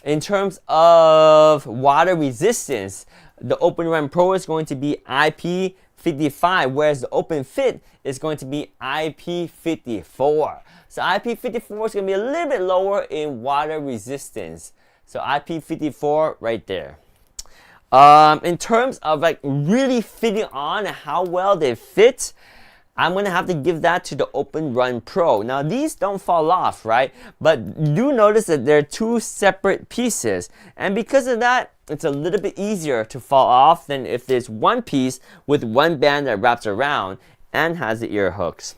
In terms of water resistance, the Open Run Pro is going to be IP55, whereas the Open Fit is going to be IP54. So IP54 is going to be a little bit lower in water resistance. So IP54 right there. In terms of like really fitting on and how well they fit, I'm going to have to give that to the Open Run Pro. Now these don't fall off, right? But do notice that they're two separate pieces. And because of that, it's a little bit easier to fall off than if there's one piece with one band that wraps around and has the ear hooks.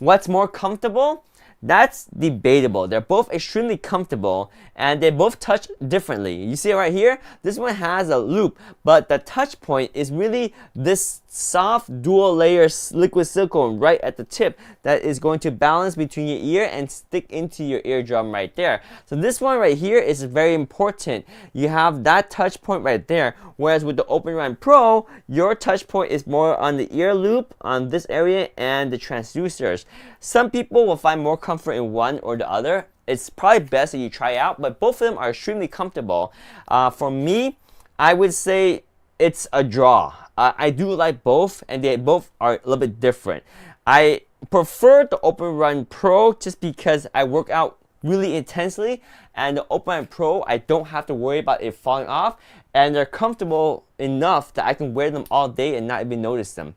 What's more comfortable? That's debatable. They're both extremely comfortable and they both touch differently. You see it right here? This one has a loop, but the touch point is really this soft dual layer liquid silicone right at the tip that is going to balance between your ear and stick into your eardrum right there. So this one right here is very important. You have that touch point right there, whereas with the Open Run Pro, your touch point is more on the ear loop, on this area, and the transducers. Some people will find more comfort in one or the other. It's probably best that you try out, but both of them are extremely comfortable. For me, I would say it's a draw. I do like both, and they both are a little bit different. I prefer the Open Run Pro just because I work out really intensely, and the Open Run Pro, I don't have to worry about it falling off, and they're comfortable enough that I can wear them all day and not even notice them.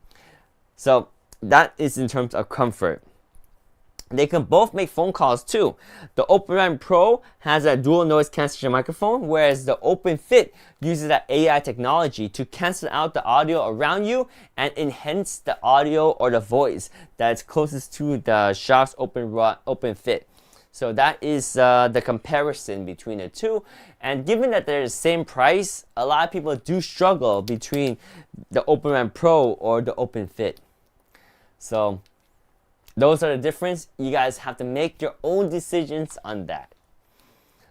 So that is in terms of comfort. They can both make phone calls too. The Open Run Pro has a dual noise cancellation microphone, whereas the Open Fit uses that AI technology to cancel out the audio around you and enhance the audio or the voice that's closest to the Shox Open Fit. So that is the comparison between the two. And given that they're the same price, a lot of people do struggle between the Open Run Pro or the Open Fit. So those are the difference. You guys have to make your own decisions on that.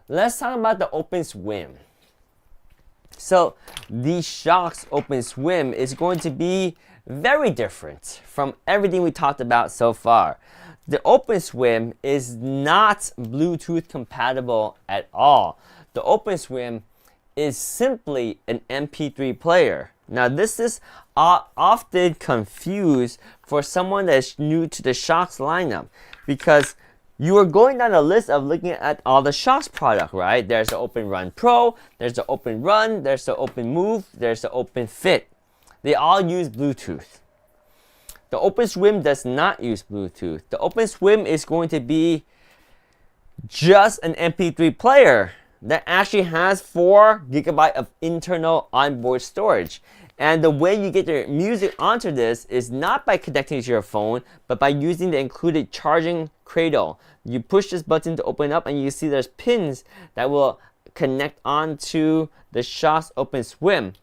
Let's talk about the Open Swim. So the Shox Open Swim is going to be very different from everything we talked about so far. The Open Swim is not Bluetooth compatible at all. The Open Swim is simply an MP3 player. Now this is often confused for someone that's new to the Shox lineup, because you are going down the list of looking at all the Shox product, right? There's the Open Run Pro, there's the Open Run, there's the Open Move, there's the Open Fit. They all use Bluetooth. The Open Swim does not use Bluetooth. The Open Swim is going to be just an MP3 player that actually has 4 GB of internal onboard storage. And the way you get your music onto this is not by connecting to your phone, but by using the included charging cradle. You push this button to open up and you see there's pins that will connect onto the Shox Open Swim.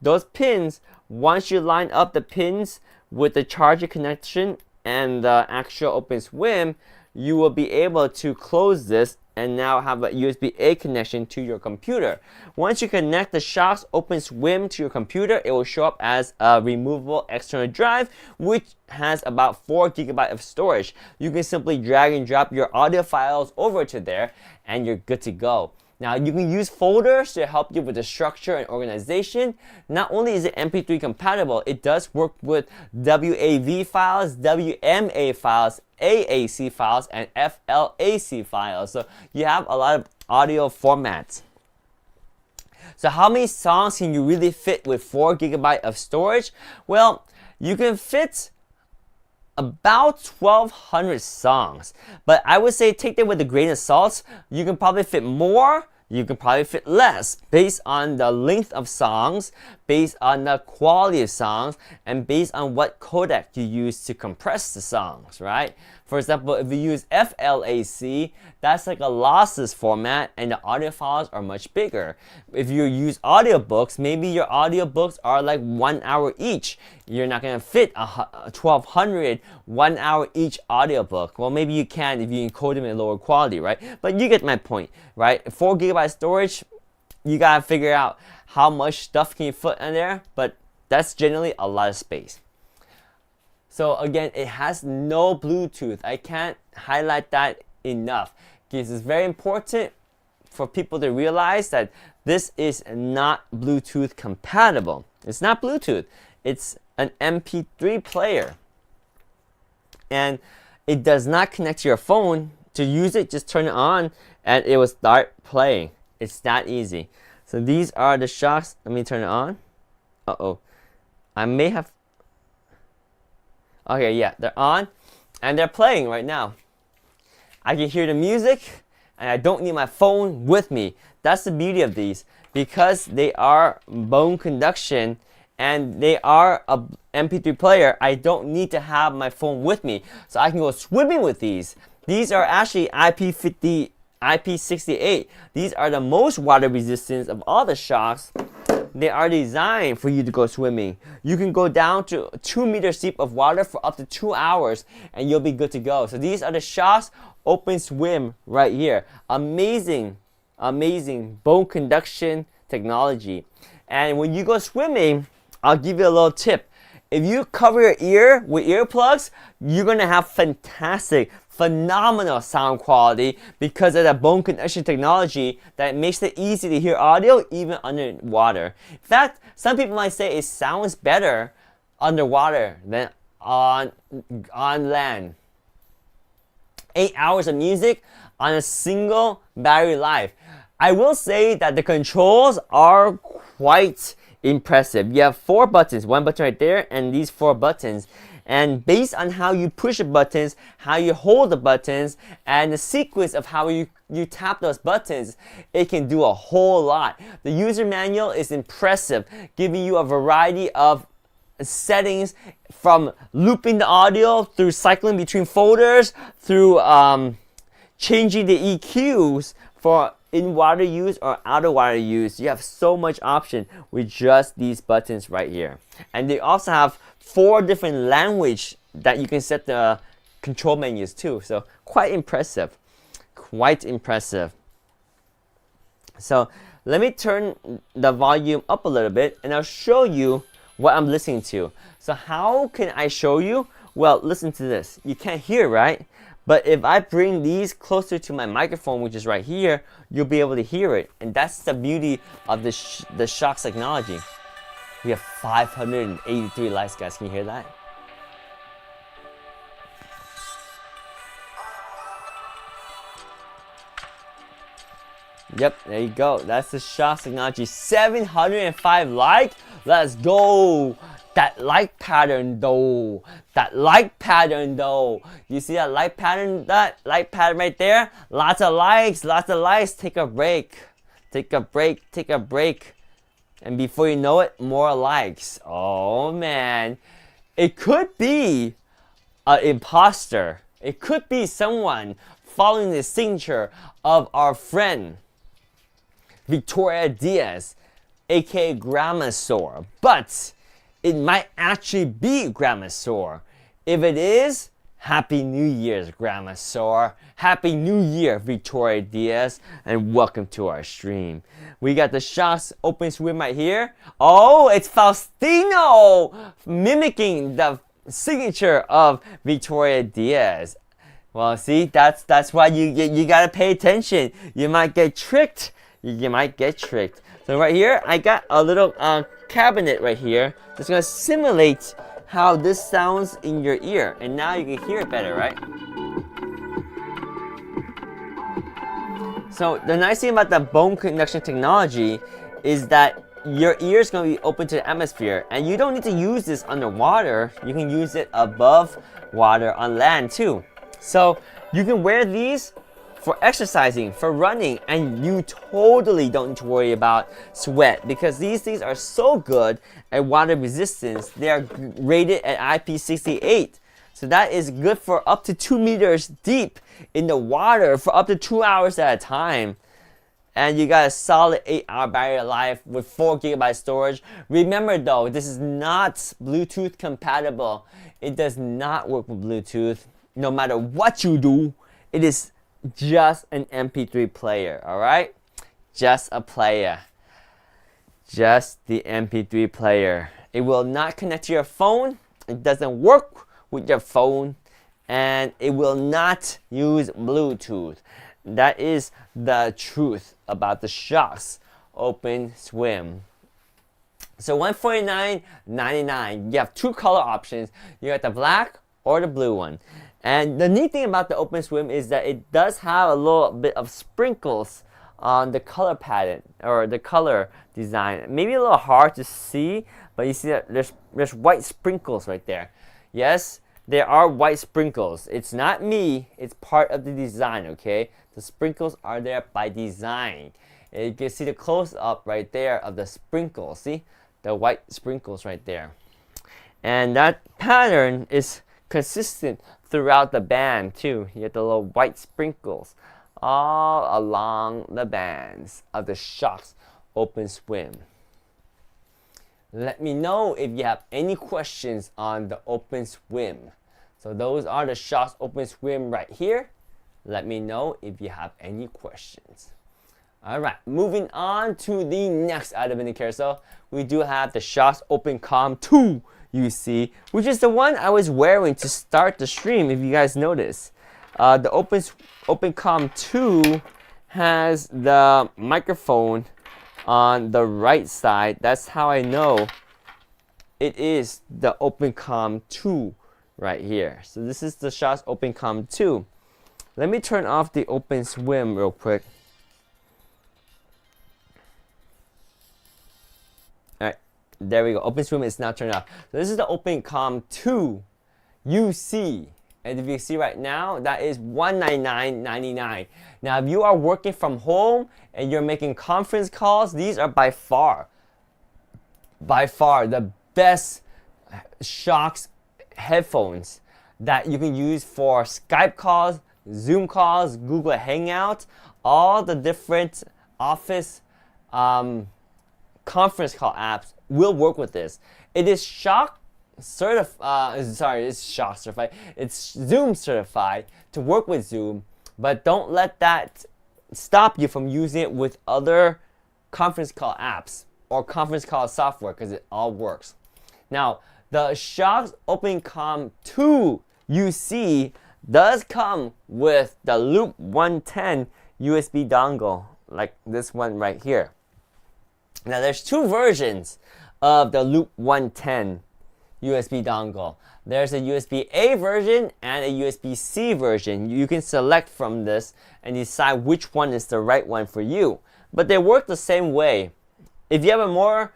Those pins, once you line up the pins with the charger connection and the actual Open Swim, you will be able to close this and now have a USB-A connection to your computer. Once you connect the Shox Open Swim to your computer, it will show up as a removable external drive, which has about 4 GB of storage. You can simply drag and drop your audio files over to there and you're good to go. Now you can use folders to help you with the structure and organization. Not only is it MP3 compatible, it does work with WAV files, WMA files, AAC files, and FLAC files. So you have a lot of audio formats. So how many songs can you really fit with 4 GB of storage? Well, you can fit about 1,200 songs, but I would say take that with a grain of salt. You can probably fit more, you can probably fit less based on the length of songs, based on the quality of songs, and based on what codec you use to compress the songs, right? For example, if you use FLAC, that's like a lossless format and the audio files are much bigger. If you use audiobooks, maybe your audiobooks are like 1 hour each. You're not going to fit 1,200 1 hour each audiobook. Well, maybe you can if you encode them in lower quality, right? But you get my point, right? 4 GB storage, you got to figure out how much stuff can you fit in there, but that's generally a lot of space. So again, it has no Bluetooth. I can't highlight that enough because it's very important for people to realize that this is not Bluetooth compatible. It's not Bluetooth. It's an MP3 player. And it does not connect to your phone. To use it, just turn it on and it will start playing. It's that easy. So these are the Shox. Let me turn it on. I may have... Okay, yeah, they're on, and they're playing right now. I can hear the music, and I don't need my phone with me. That's the beauty of these, because they are bone conduction and they are a MP3 player. I don't need to have my phone with me, so I can go swimming with these. These are actually IP50, IP68. These are the most water resistant of all the shocks. They are designed for you to go swimming. You can go down to 2 meters deep of water for up to 2 hours and you'll be good to go. So these are the Shokz Open Swim right here. Amazing, amazing bone conduction technology. And when you go swimming, I'll give you a little tip. If you cover your ear with earplugs, you're gonna have fantastic, phenomenal sound quality because of the bone conduction technology that makes it easy to hear audio even underwater. In fact, some people might say it sounds better underwater than on land. 8 hours of music on a single battery life. I will say that the controls are quite impressive. You have 4 buttons, 1 button right there, and these 4 buttons. And based on how you push the buttons, how you hold the buttons, and the sequence of how you tap those buttons, it can do a whole lot. The user manual is impressive, giving you a variety of settings from looping the audio, through cycling between folders, through changing the EQs for in-water use or out-of-water use. You have so much option with just these buttons right here. And they also have 4 different language that you can set the control menus to. So quite impressive. Quite impressive. So let me turn the volume up a little bit and I'll show you what I'm listening to. So how can I show you? Well, listen to this. You can't hear, right? But if I bring these closer to my microphone, which is right here, you'll be able to hear it. And that's the beauty of the Shokz technology. We have 583 likes, guys. Can you hear that? Yep, there you go. That's the Shokz technology. 705 likes. Let's go. That like pattern though. That like pattern though. You see that like pattern? That like pattern right there? Lots of likes, lots of likes. Take a break. Take a break, take a break. And before you know it, more likes. Oh man. It could be an imposter. It could be someone following the signature of our friend Victoria Diaz, aka Grandmasaur. But it might actually be Grandmasaur. If it is, Happy New Year's, Grandmasaur. Happy New Year, Victoria Diaz, and welcome to our stream. We got the Shokz Open Swim right here. Oh, it's Faustino mimicking the signature of Victoria Diaz. Well, see, that's why you gotta pay attention. You might get tricked. You might get tricked. So right here, I got a little cabinet right here that's gonna simulate how this sounds in your ear, and now you can hear it better, right? So the nice thing about the bone conduction technology is that your ear is going to be open to the atmosphere, and you don't need to use this underwater. You can use it above water on land too. So you can wear these for exercising, for running, and you totally don't need to worry about sweat because these things are so good at water resistance. They are rated at IP68. So that is good for up to 2 meters deep in the water for up to 2 hours at a time. And you got a solid 8-hour battery life with 4 GB storage. Remember though, this is not Bluetooth compatible. It does not work with Bluetooth. No matter what you do, it is just an MP3 player, alright? Just a player. Just the MP3 player. It will not connect to your phone. It doesn't work with your phone. And it will not use Bluetooth. That is the truth about the Shokz Open Swim. So $149.99. You have 2 color options. You got the black or the blue one. And the neat thing about the Open Swim is that it does have a little bit of sprinkles on the color pattern or the color design. Maybe a little hard to see, but you see that there's white sprinkles right there. Yes, there are white sprinkles. It's not me, it's part of the design, okay? The sprinkles are there by design. And you can see the close-up right there of the sprinkles. See? The white sprinkles right there. And that pattern is consistent throughout the band too. You have the little white sprinkles all along the bands of the Shox Open Swim. Let me know if you have any questions on the Open Swim. So those are the Shox Open Swim right here. Let me know if you have any questions. Alright, moving on to the next item in the carousel. We do have the Shox Open Calm 2 UC, which is the one I was wearing to start the stream, if you guys notice. The Open Calm 2 has the microphone on the right side. That's how I know it is the Open Calm 2 right here. So this is the Shox Open Calm 2. Let me turn off the Open Swim real quick. Alright, there we go. Open Swim is now turned off. So this is the Open Calm 2 UC. And if you see right now, that is $199.99. Now, if you are working from home and you're making conference calls, these are by far the best Shox headphones that you can use for Skype calls, Zoom calls, Google Hangouts, all the different Office conference call apps will work with this. It is Shox certified. It's Shox certified. It's Zoom certified to work with Zoom, but don't let that stop you from using it with other conference call apps or conference call software, because it all works. Now, the Shox Open Calm 2 UC does come with the Loop 110 USB dongle, like this one right here. Now, there's two versions of the Loop 110 USB dongle. There's a USB-A version and a USB-C version. You can select from this and decide which one is the right one for you. But they work the same way. If you have a more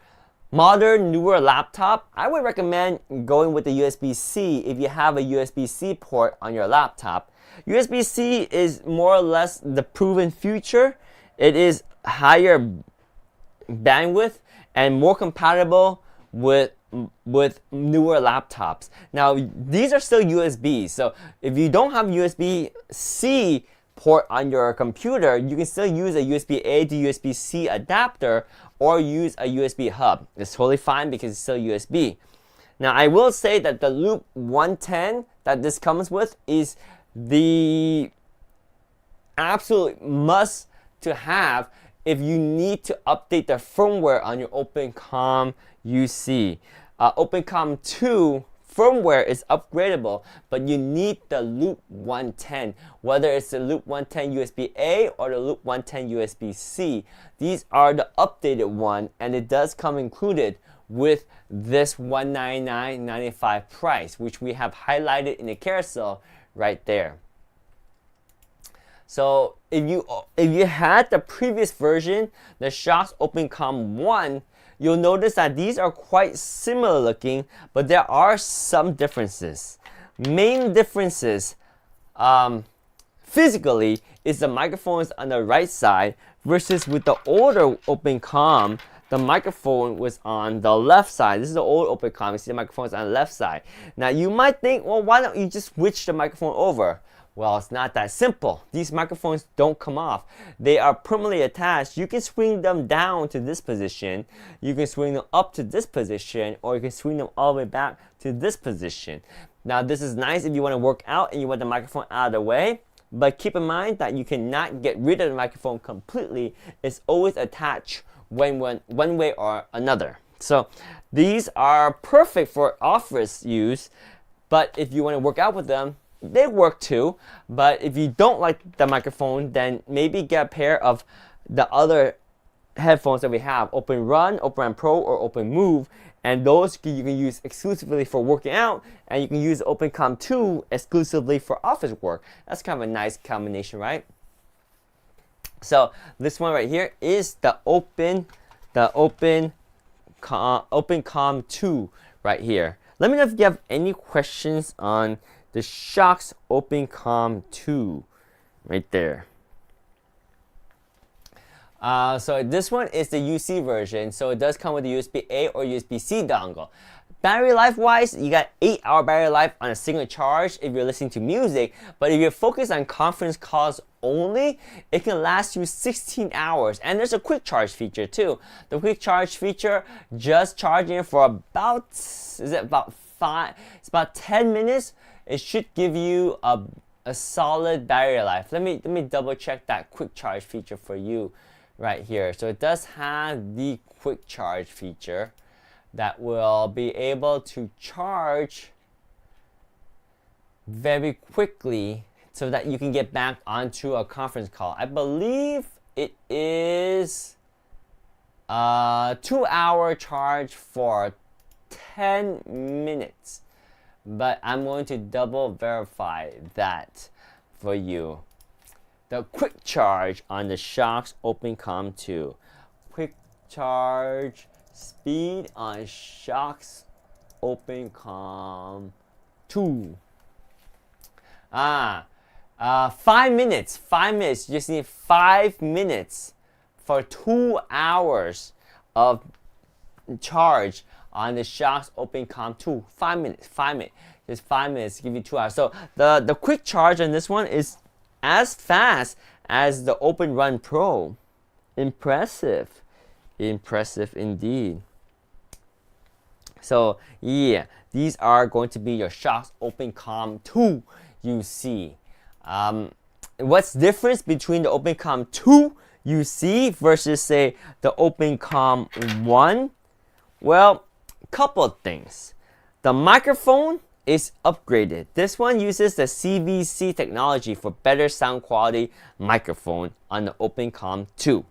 modern, newer laptop, I would recommend going with the USB-C if you have a USB-C port on your laptop. USB-C is more or less the proven future. It is higher bandwidth and more compatible with newer laptops. Now, these are still USB, so if you don't have USB-C port on your computer, you can still use a USB-A to USB-C adapter or use a USB hub. It's totally fine because it's still USB. Now, I will say that the Loop 110 that this comes with is the absolute must to have if you need to update the firmware on your Open Calm UC. Open Calm 2 firmware is upgradable, but you need the Loop 110, whether it's the Loop 110 USB-A or the Loop 110 USB-C. These are the updated one, and it does come included with this $199.95 price, which we have highlighted in the carousel right there. So if you had the previous version, the Shox Open Calm 1, you'll notice that these are quite similar looking, but there are some differences. Main differences physically is the microphones on the right side versus with the older Open Calm, the microphone was on the left side. This is the old Open Calm. You see the microphone's on the left side. Now you might think, well, why don't you just switch the microphone over? Well, it's not that simple. These microphones don't come off. They are permanently attached. You can swing them down to this position. You can swing them up to this position, or you can swing them all the way back to this position. Now, this is nice if you want to work out and you want the microphone out of the way, but keep in mind that you cannot get rid of the microphone completely. It's always attached one way or another. So these are perfect for office use, but if you want to work out with them, they work too. But if you don't like the microphone, then maybe get a pair of the other headphones that we have, Open Run, Open Run Pro, or Open Move, and those you can use exclusively for working out, and you can use Open Calm 2 exclusively for office work. That's kind of a nice combination, right? So this one right here is the Open Calm 2 right here. Let me know if you have any questions on the Shokz OpenComm 2 right there. So this one is the UC version, so it does come with a USB-A or USB-C dongle. Battery life wise, you got 8-hour battery life on a single charge if you're listening to music, but if you're focused on conference calls only, it can last you 16 hours. And there's a quick charge feature too. The quick charge feature, just charging for about, it's about 10 minutes. It should give you a solid battery life. Let me double check that quick charge feature for you right here. So it does have the quick charge feature that will be able to charge very quickly so that you can get back onto a conference call. I believe it is a 2-hour charge for 10 minutes, but I'm going to double verify that for you. The quick charge on the Shokz OpenComm 2. Quick charge speed on Shokz OpenComm 2. 5 minutes. 5 minutes. You just need 5 minutes for 2 hours of charge on the Shokz OpenComm 2. 5 minutes. 5 minutes. Just 5 minutes to give you 2 hours. So the quick charge on this one is as fast as the OpenRun Pro. Impressive. Impressive indeed. So yeah, these are going to be your Shokz OpenComm 2 UC. What's the difference between the OpenComm 2 UC versus say the OpenComm 1? Well, couple of things. The microphone is upgraded. This one uses the CVC technology for better sound quality microphone on the OpenComm 2.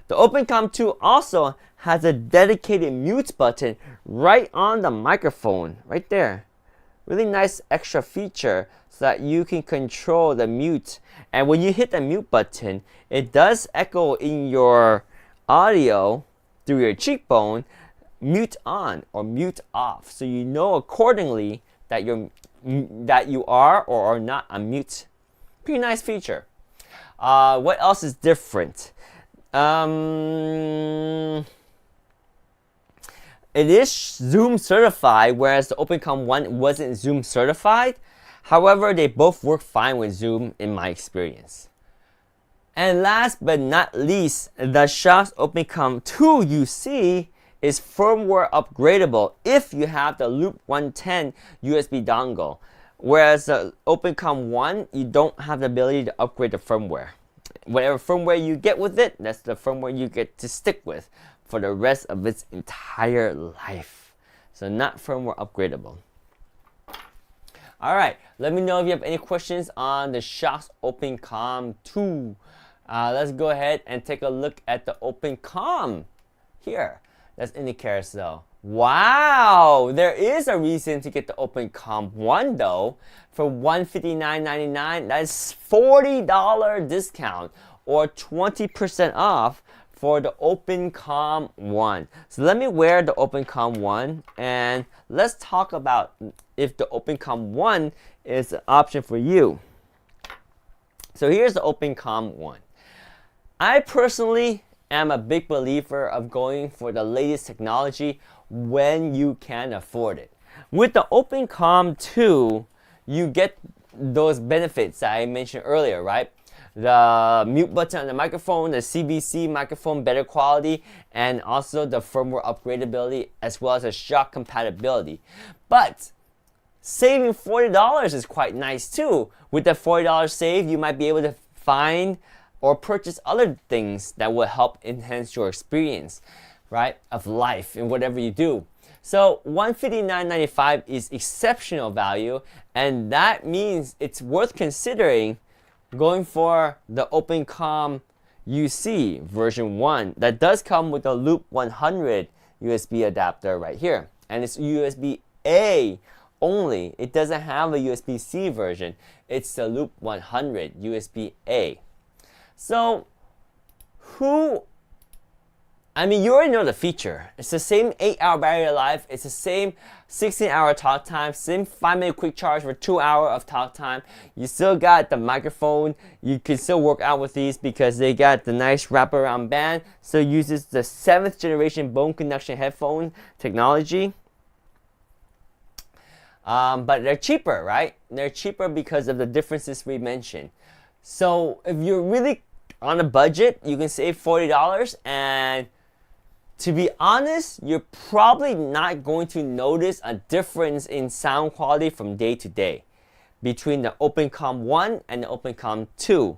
The OpenComm 2 also has a dedicated mute button right on the microphone, right there. Really nice extra feature so that you can control the mute. And when you hit the mute button, it does echo in your audio through your cheekbone, mute on or mute off. So you know accordingly that you are or are not on mute. Pretty nice feature. What else is different? It is Zoom certified, whereas the OpenComm 1 wasn't Zoom certified. However, they both work fine with Zoom in my experience. And last but not least, the Shokz OpenComm 2 UC is firmware upgradable if you have the Loop 110 USB dongle. Whereas the OpenComm 1, you don't have the ability to upgrade the firmware. Whatever firmware you get with it, that's the firmware you get to stick with for the rest of its entire life. So not firmware upgradable. Alright, let me know if you have any questions on the Shokz OpenComm 2. Let's go ahead and take a look at the OpenComm here. That's in the carousel. Wow! There is a reason to get the OpenComm 1 though. For $159.99, that's $40 discount or 20% off for the OpenComm 1. So let me wear the OpenComm 1 and let's talk about if the OpenComm 1 is an option for you. So here's the OpenComm 1. I personally am a big believer of going for the latest technology when you can afford it. With the OpenComm 2, you get those benefits that I mentioned earlier, right? The mute button on the microphone, the CVC microphone, better quality, and also the firmware upgradability as well as the Shokz compatibility. But saving $40 is quite nice too. With the $40 save, you might be able to find or purchase other things that will help enhance your experience, right, of life in whatever you do. So $159.95 is exceptional value, and that means it's worth considering going for the OpenComm UC version 1 that does come with a Loop 100 USB adapter right here, and it's USB-A only. It doesn't have a USB-C version. It's the Loop 100 USB-A. So I mean, you already know the feature. It's the same 8-hour battery life. It's the same 16-hour talk time, same 5-minute quick charge for 2 hours of talk time. You still got the microphone. You can still work out with these because they got the nice wraparound band. Still uses the 7th generation bone conduction headphone technology. But they're cheaper, right? They're cheaper because of the differences we mentioned. So if you're really on a budget, you can save $40, and to be honest, you're probably not going to notice a difference in sound quality from day to day between the OpenCom 1 and the OpenCom 2.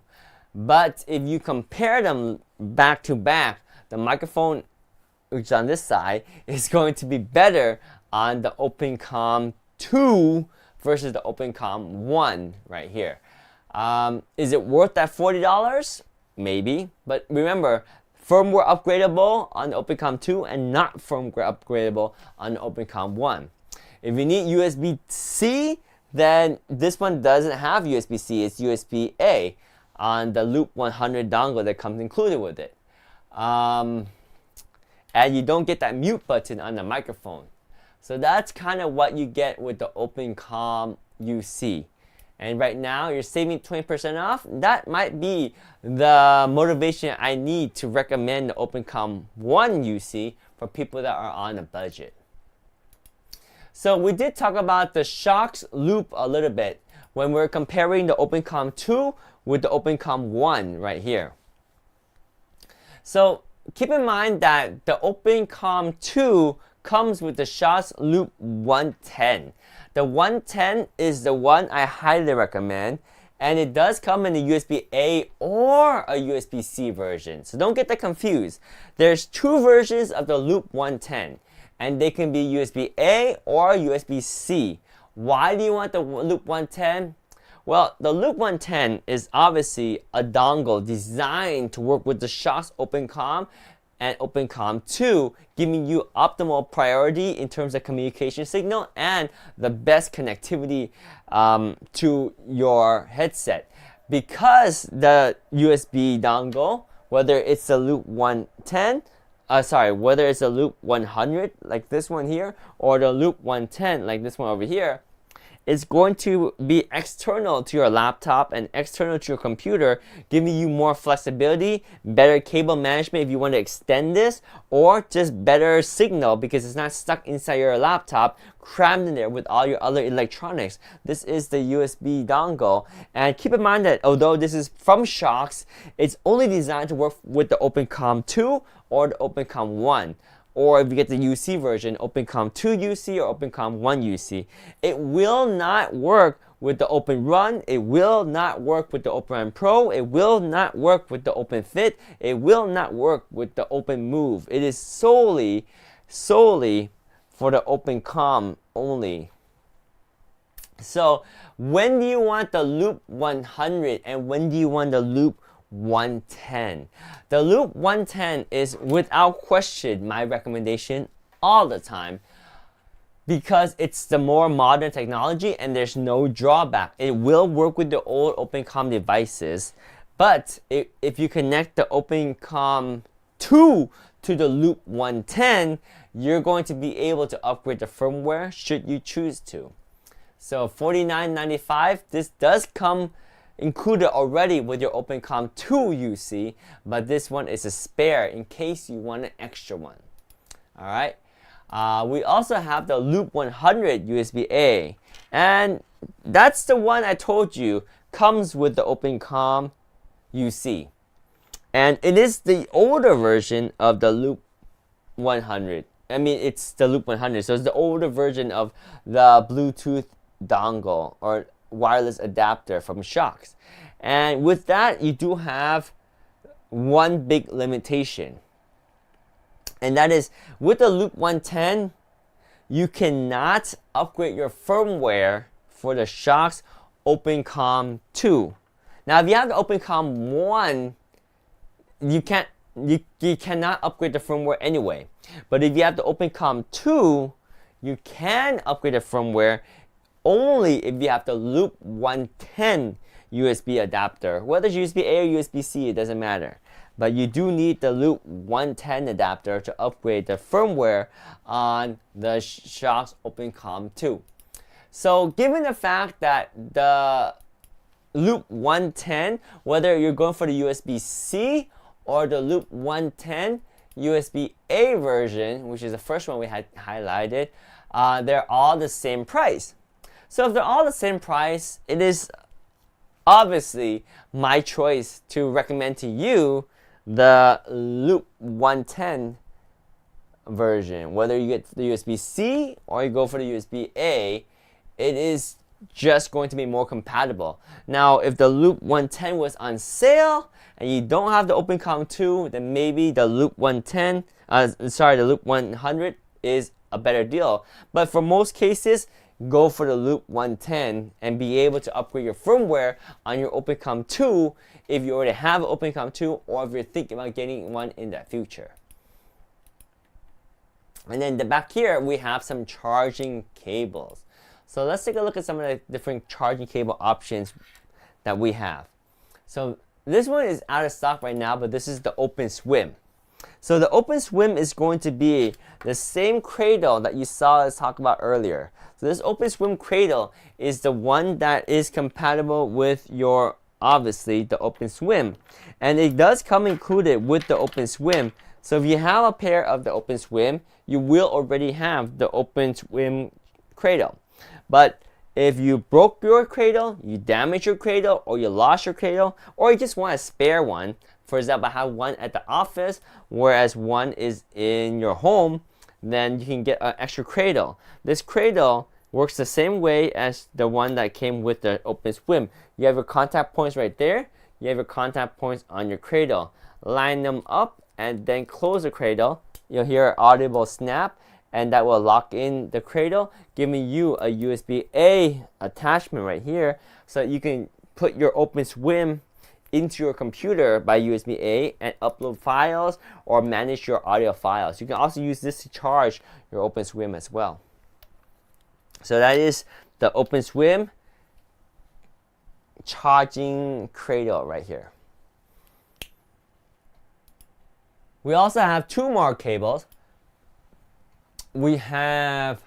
But if you compare them back to back, the microphone, which is on this side, is going to be better on the OpenCom 2 versus the OpenCom 1 right here. Is it worth that $40? Maybe, but remember, firmware upgradable on the OpenCom 2 and not firmware upgradable on the OpenCom 1. If you need USB-C, then this one doesn't have USB-C, it's USB-A on the Loop 100 dongle that comes included with it. And you don't get that mute button on the microphone. So that's kind of what you get with the OpenCom UC. And right now you're saving 20% off. That might be the motivation I need to recommend the OpenCom 1 UC for people that are on a budget. So we did talk about the Shokz Loop a little bit when we're comparing the OpenCom 2 with the OpenCom 1 right here. So keep in mind that the OpenCom 2 comes with the Shokz Loop 110. The 110 is the one I highly recommend, and it does come in a USB-A or a USB-C version. So don't get that confused. There's 2 versions of the Loop 110, and they can be USB-A or USB-C. Why do you want the Loop 110? Well, the Loop 110 is obviously a dongle designed to work with the Shokz OpenCom and OpenCom 2, giving you optimal priority in terms of communication signal and the best connectivity to your headset. Because the USB dongle, whether it's the Loop 110, whether it's a Loop 100 like this one here, or the Loop 110 like this one over here, it's going to be external to your laptop and external to your computer, giving you more flexibility, better cable management if you want to extend this, or just better signal because it's not stuck inside your laptop, crammed in there with all your other electronics. This is the USB dongle. And keep in mind that although this is from Shokz, it's only designed to work with the OpenCom 2 or the OpenCom 1. Or if you get the UC version, OpenCom 2 UC or OpenCom 1 UC. It will not work with the OpenRun. It will not work with the OpenRun Pro. It will not work with the OpenFit. It will not work with the OpenMove. It is solely for the OpenCom only. So when do you want the Loop 100 and when do you want the Loop 110? The Loop 110 is without question my recommendation all the time because it's the more modern technology and there's no drawback. It will work with the old OpenCom devices, but if you connect the OpenCom 2 to the Loop 110, you're going to be able to upgrade the firmware should you choose to. So $49.95, this does come included already with your OpenCom 2 UC, but this one is a spare in case you want an extra one. Alright, we also have the Loop 100 USB-A, and that's the one I told you comes with the OpenCom UC. And it is the older version of the Loop 100. I mean, it's the Loop 100, so it's the older version of the Bluetooth dongle or wireless adapter from Shokz. And with that, you do have one big limitation. And that is, with the Loop 110, you cannot upgrade your firmware for the Shokz OpenCom 2. Now, if you have the OpenCom 1, you cannot upgrade the firmware anyway. But if you have the OpenCom 2, you can upgrade the firmware only if you have the Loop 110 USB adapter. Whether it's USB-A or USB-C, it doesn't matter. but you do need the Loop 110 adapter to upgrade the firmware on the Shokz OpenComm 2. So given the fact that the Loop 110, whether you're going for the USB-C or the Loop 110 USB-A version, which is the first one we had highlighted, they're all the same price. So if they're all the same price, it is obviously my choice to recommend to you the Loop 110 version. Whether you get the USB-C or you go for the USB-A, it is just going to be more compatible. Now, if the Loop 110 was on sale and you don't have the OpenComm 2, then maybe the Loop 110, the Loop 100 is a better deal. But for most cases, go for the Loop 110 and be able to upgrade your firmware on your OpenComm 2 if you already have an OpenComm 2 or if you're thinking about getting one in the future. And then back here, we have some charging cables. So let's take a look at some of the different charging cable options that we have. So this one is out of stock right now, but this is the OpenSwim. So the OpenSwim is going to be the same cradle that you saw us talk about earlier. So this OpenSwim cradle is the one that is compatible with your, obviously, the OpenSwim. And it does come included with the OpenSwim. So if you have a pair of the OpenSwim, you will already have the OpenSwim cradle. But if you broke your cradle, you damaged your cradle, or you lost your cradle, or you just want a spare one, for example, have one at the office, whereas one is in your home, then you can get an extra cradle. This cradle works the same way as the one that came with the OpenSwim. You have your contact points right there. You have your contact points on your cradle. Line them up and then close the cradle. You'll hear an audible snap, and that will lock in the cradle, giving you a USB-A attachment right here, so you can put your OpenSwim into your computer by USB-A and upload files or manage your audio files. You can also use this to charge your OpenSwim as well. So that is the OpenSwim charging cradle right here. We also have two more cables. We have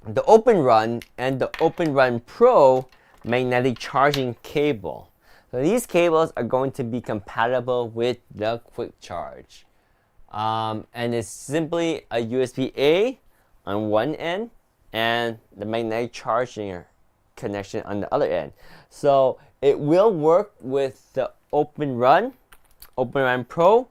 the OpenRun and the OpenRun Pro magnetic charging cable. So these cables are going to be compatible with the Quick Charge. And it's simply a USB-A on one end and the magnetic charging connection on the other end. So it will work with the OpenRun Pro,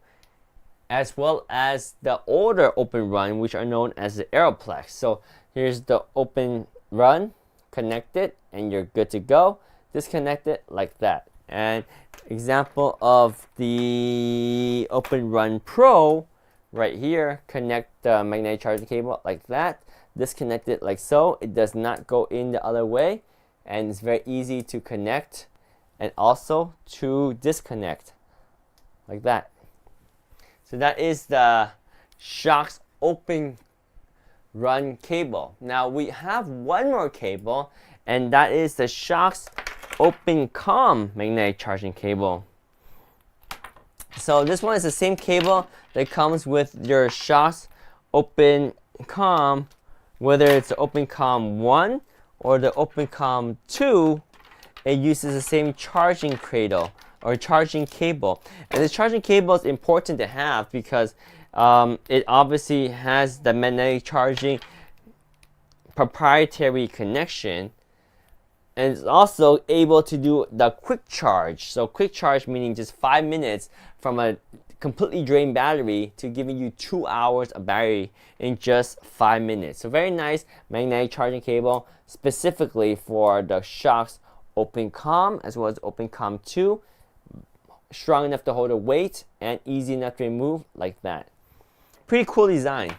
as well as the older OpenRun, which are known as the Aeroplex. So here's the OpenRun, connected, and you're good to go. Disconnect it like that. And example of the OpenRun Pro, right here, connect the magnetic charging cable like that. Disconnect it like so. It does not go in the other way, and it's very easy to connect and also to disconnect like that. So that is the Shokz OpenRun cable. Now we have one more cable, and that is the Shokz OpenComm magnetic charging cable. So this one is the same cable that comes with your Shokz OpenComm, whether it's the OpenComm 1 or the OpenComm 2. It uses the same charging cradle or charging cable. And this charging cable is important to have because it obviously has the magnetic charging proprietary connection, and it's also able to do the quick charge. So quick charge meaning just 5 minutes from a completely drained battery to giving you 2 hours of battery in just 5 minutes. So very nice magnetic charging cable specifically for the Shokz OpenComm as well as OpenComm 2. Strong enough to hold a weight and easy enough to remove like that. Pretty cool design.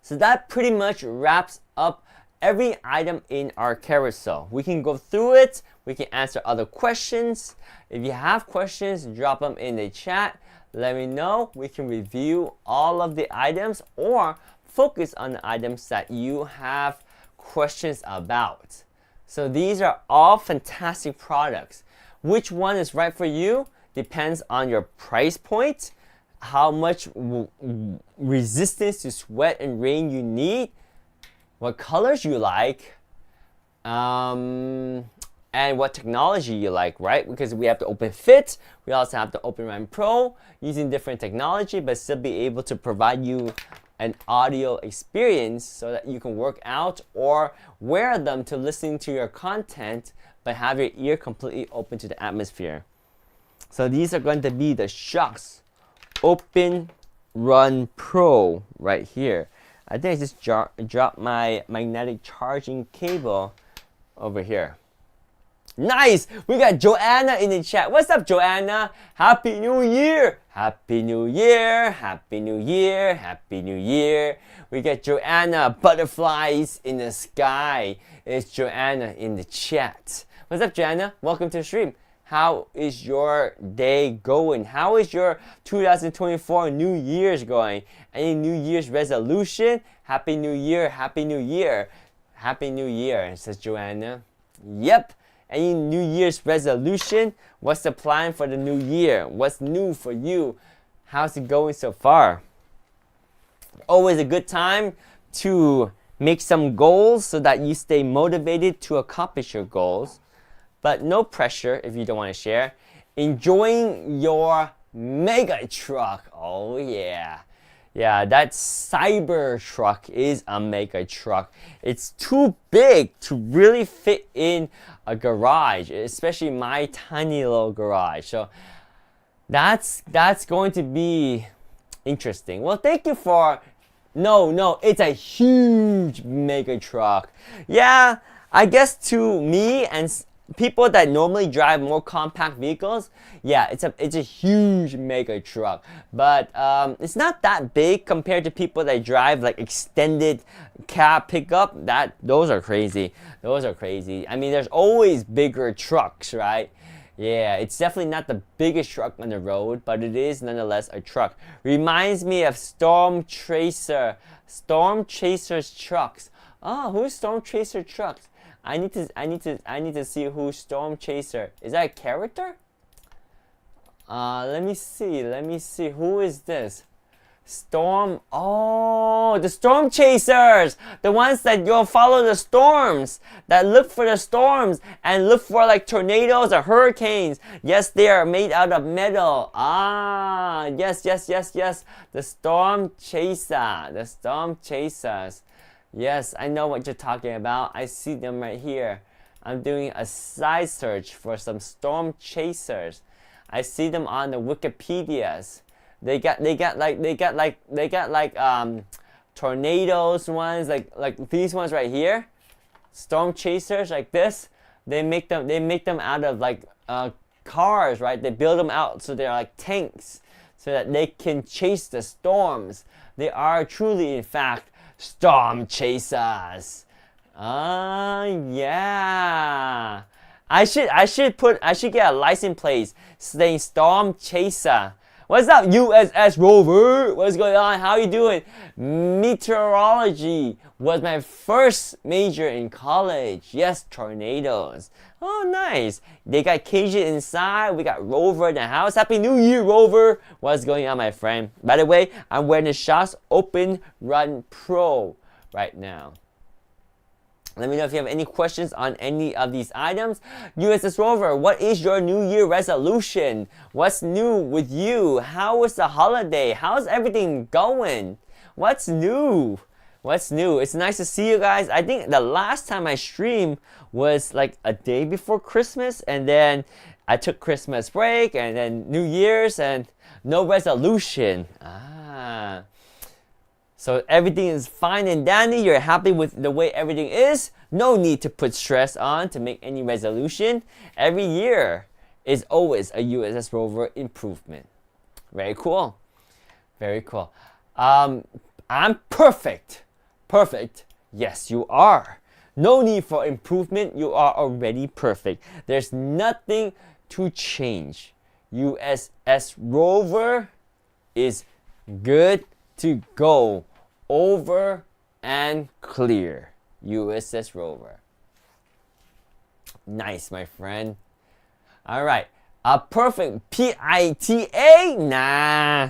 So that pretty much wraps up every item in our carousel. We can go through it. We can answer other questions. If you have questions, drop them in the chat. Let me know. We can review all of the items or focus on the items that you have questions about. So these are all fantastic products. Which one is right for you depends on your price point, how much resistance to sweat and rain you need, what colors you like, and what technology you like, right? Because we have the Open Fit, we also have the Open Run Pro, using different technology, but still be able to provide you an audio experience so that you can work out or wear them to listen to your content, but have your ear completely open to the atmosphere. So these are going to be the Shokz Open Run Pro right here. I think I just dropped my magnetic charging cable over here. Nice! We got Joanna in the chat. What's up, Joanna? Happy New Year! Happy New Year! Happy New Year! Happy New Year! We got Joanna, butterflies in the sky. It's Joanna in the chat. What's up, Joanna? Welcome to the stream. How is your day going? How is your 2024 New Year's going? Any New Year's resolution? Happy New Year! Happy New Year! Happy New Year, says Joanna. Yep. Any New Year's resolution? What's the plan for the new year? What's new for you? How's it going so far? Always a good time to make some goals so that you stay motivated to accomplish your goals. But no pressure if you don't want to share. Enjoying your mega truck. Oh yeah. Yeah, that Cybertruck is a mega truck. It's too big to really fit in a garage, especially my tiny little garage. So that's going to be interesting. Well, thank you for... No, it's a huge mega truck. Yeah, I guess to me and people that normally drive more compact vehicles, yeah, it's a huge mega truck, but it's not that big compared to people that drive like extended cab pickup. Those are crazy. I mean, there's always bigger trucks, right? Yeah, it's definitely not the biggest truck on the road, but it is nonetheless a truck. Reminds me of Storm Chaser's trucks. Oh, who's Storm Chaser trucks? I need to see who Storm Chaser is. That a character? Let me see. Who is this? Oh, the Storm Chasers! The ones that go follow the storms, that look for the storms and look for like tornadoes or hurricanes. Yes, they are made out of metal. Ah, yes. The Storm Chasers. Yes, I know what you're talking about. I see them right here. I'm doing a side search for some Storm Chasers. I see them on the Wikipedias. They got tornadoes ones, like these ones right here. Storm Chasers like this. They make them out of like cars, right? They build them out so they're like tanks, so that they can chase the storms. They are truly, in fact, Storm Chasers. Yeah. I should get a license plate saying Storm Chaser. What's up, USS Rover? What's going on? How you doing? Meteorology was my first major in college. Yes, tornadoes. Oh, nice. They got Cajun inside. We got Rover in the house. Happy New Year, Rover. What's going on, my friend? By the way, I'm wearing the Shokz Open Run Pro right now. Let me know if you have any questions on any of these items. USS Rover, what is your New Year resolution? What's new with you? How was the holiday? How's everything going? What's new? It's nice to see you guys. I think the last time I streamed was like a day before Christmas, and then I took Christmas break, and then New Year's, and no resolution. So everything is fine and dandy. You're happy with the way everything is. No need to put stress on to make any resolution. Every year is always a USS Rover improvement. Very cool. Very cool. I'm perfect. Perfect. Yes, you are. No need for improvement. You are already perfect. There's nothing to change. USS Rover is good to go. Over and clear. USS Rover. Nice, my friend. All right. A perfect P-I-T-A? Nah.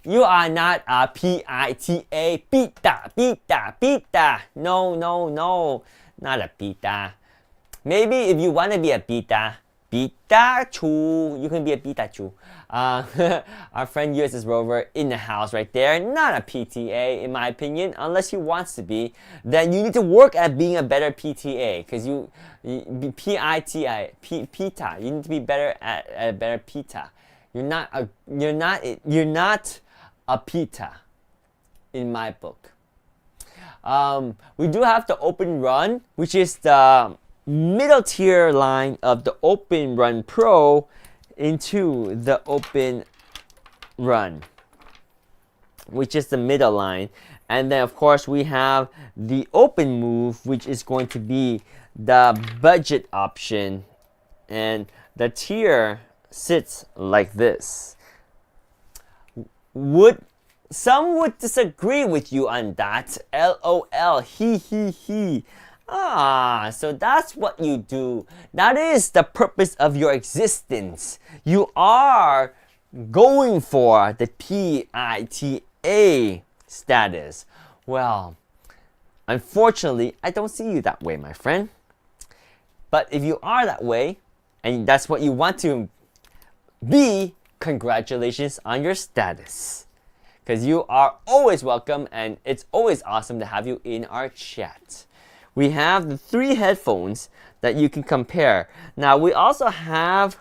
You are not a P-I-T-A. Pita, pita, pita. No, no, no. Not a pita. Maybe if you want to be a pita, Pikachu. You can be a Pikachu. Our friend USS Rover in the house right there. Not a PTA, in my opinion, unless he wants to be. Then you need to work at being a better PTA, because you PITA, PITA. You need to be better at a better PITA. You're not a PITA, in my book. We do have the Open Run, which is the middle tier line of the Open Run Pro into the Open Run, which is the middle line. And then of course we have the Open Move, which is going to be the budget option, and the tier sits like this. Some would disagree with you on that. LOL, he. So that's what you do. That is the purpose of your existence. You are going for the PITA status. Well, unfortunately, I don't see you that way, my friend. But if you are that way, and that's what you want to be, congratulations on your status. Because you are always welcome, and it's always awesome to have you in our chat. We have the 3 headphones that you can compare. Now we also have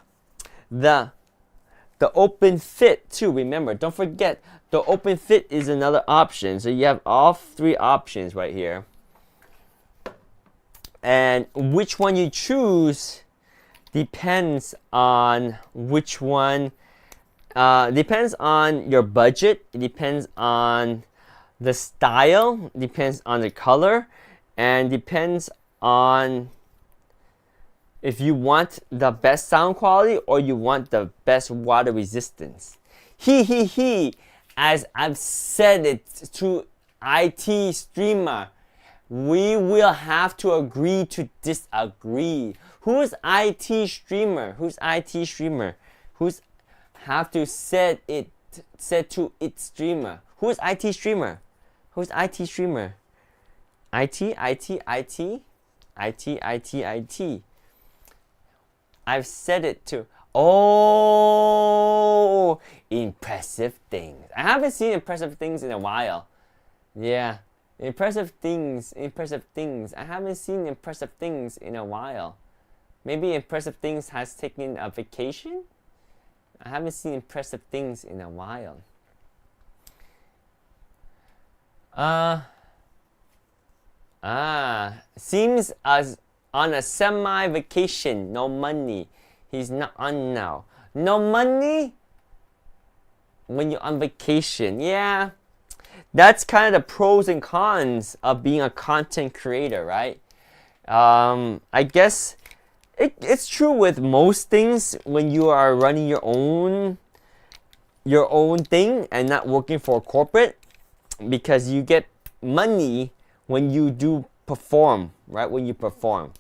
the Open Fit too. Remember, don't forget, the Open Fit is another option. So you have all 3 options right here. And which one you choose depends on which one. Depends on your budget. It depends on the style. Depends on the color. And depends on if you want the best sound quality or you want the best water resistance. As I've said it to IT streamer, we will have to agree to disagree. Who's IT streamer? Who's IT streamer? Who's have to said to its streamer? Who's IT streamer? Who's IT streamer? IT. I've said it too. Oh, impressive things. I haven't seen impressive things in a while. Yeah, impressive things. I haven't seen impressive things in a while. Maybe impressive things has taken a vacation? I haven't seen impressive things in a while. Seems as on a semi-vacation, no money. He's not on now. No money when you're on vacation. Yeah, that's kind of the pros and cons of being a content creator, right? I guess it's true with most things when you are running your own thing and not working for a corporate, because you get money when you do perform, right? When you perform.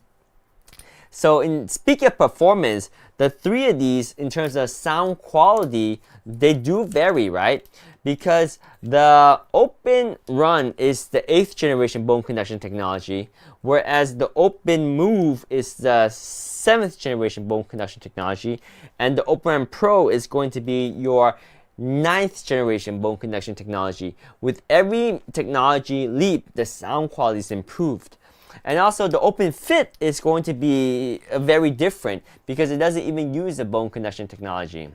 So in speaking of performance, the 3 of these in terms of sound quality, they do vary, right? Because the Open Run is the 8th generation bone conduction technology, whereas the Open Move is the 7th generation bone conduction technology, and the Open Run Pro is going to be your 9th generation bone conduction technology. With every technology leap, the sound quality is improved. And also the Open Fit is going to be very different because it doesn't even use the bone conduction technology.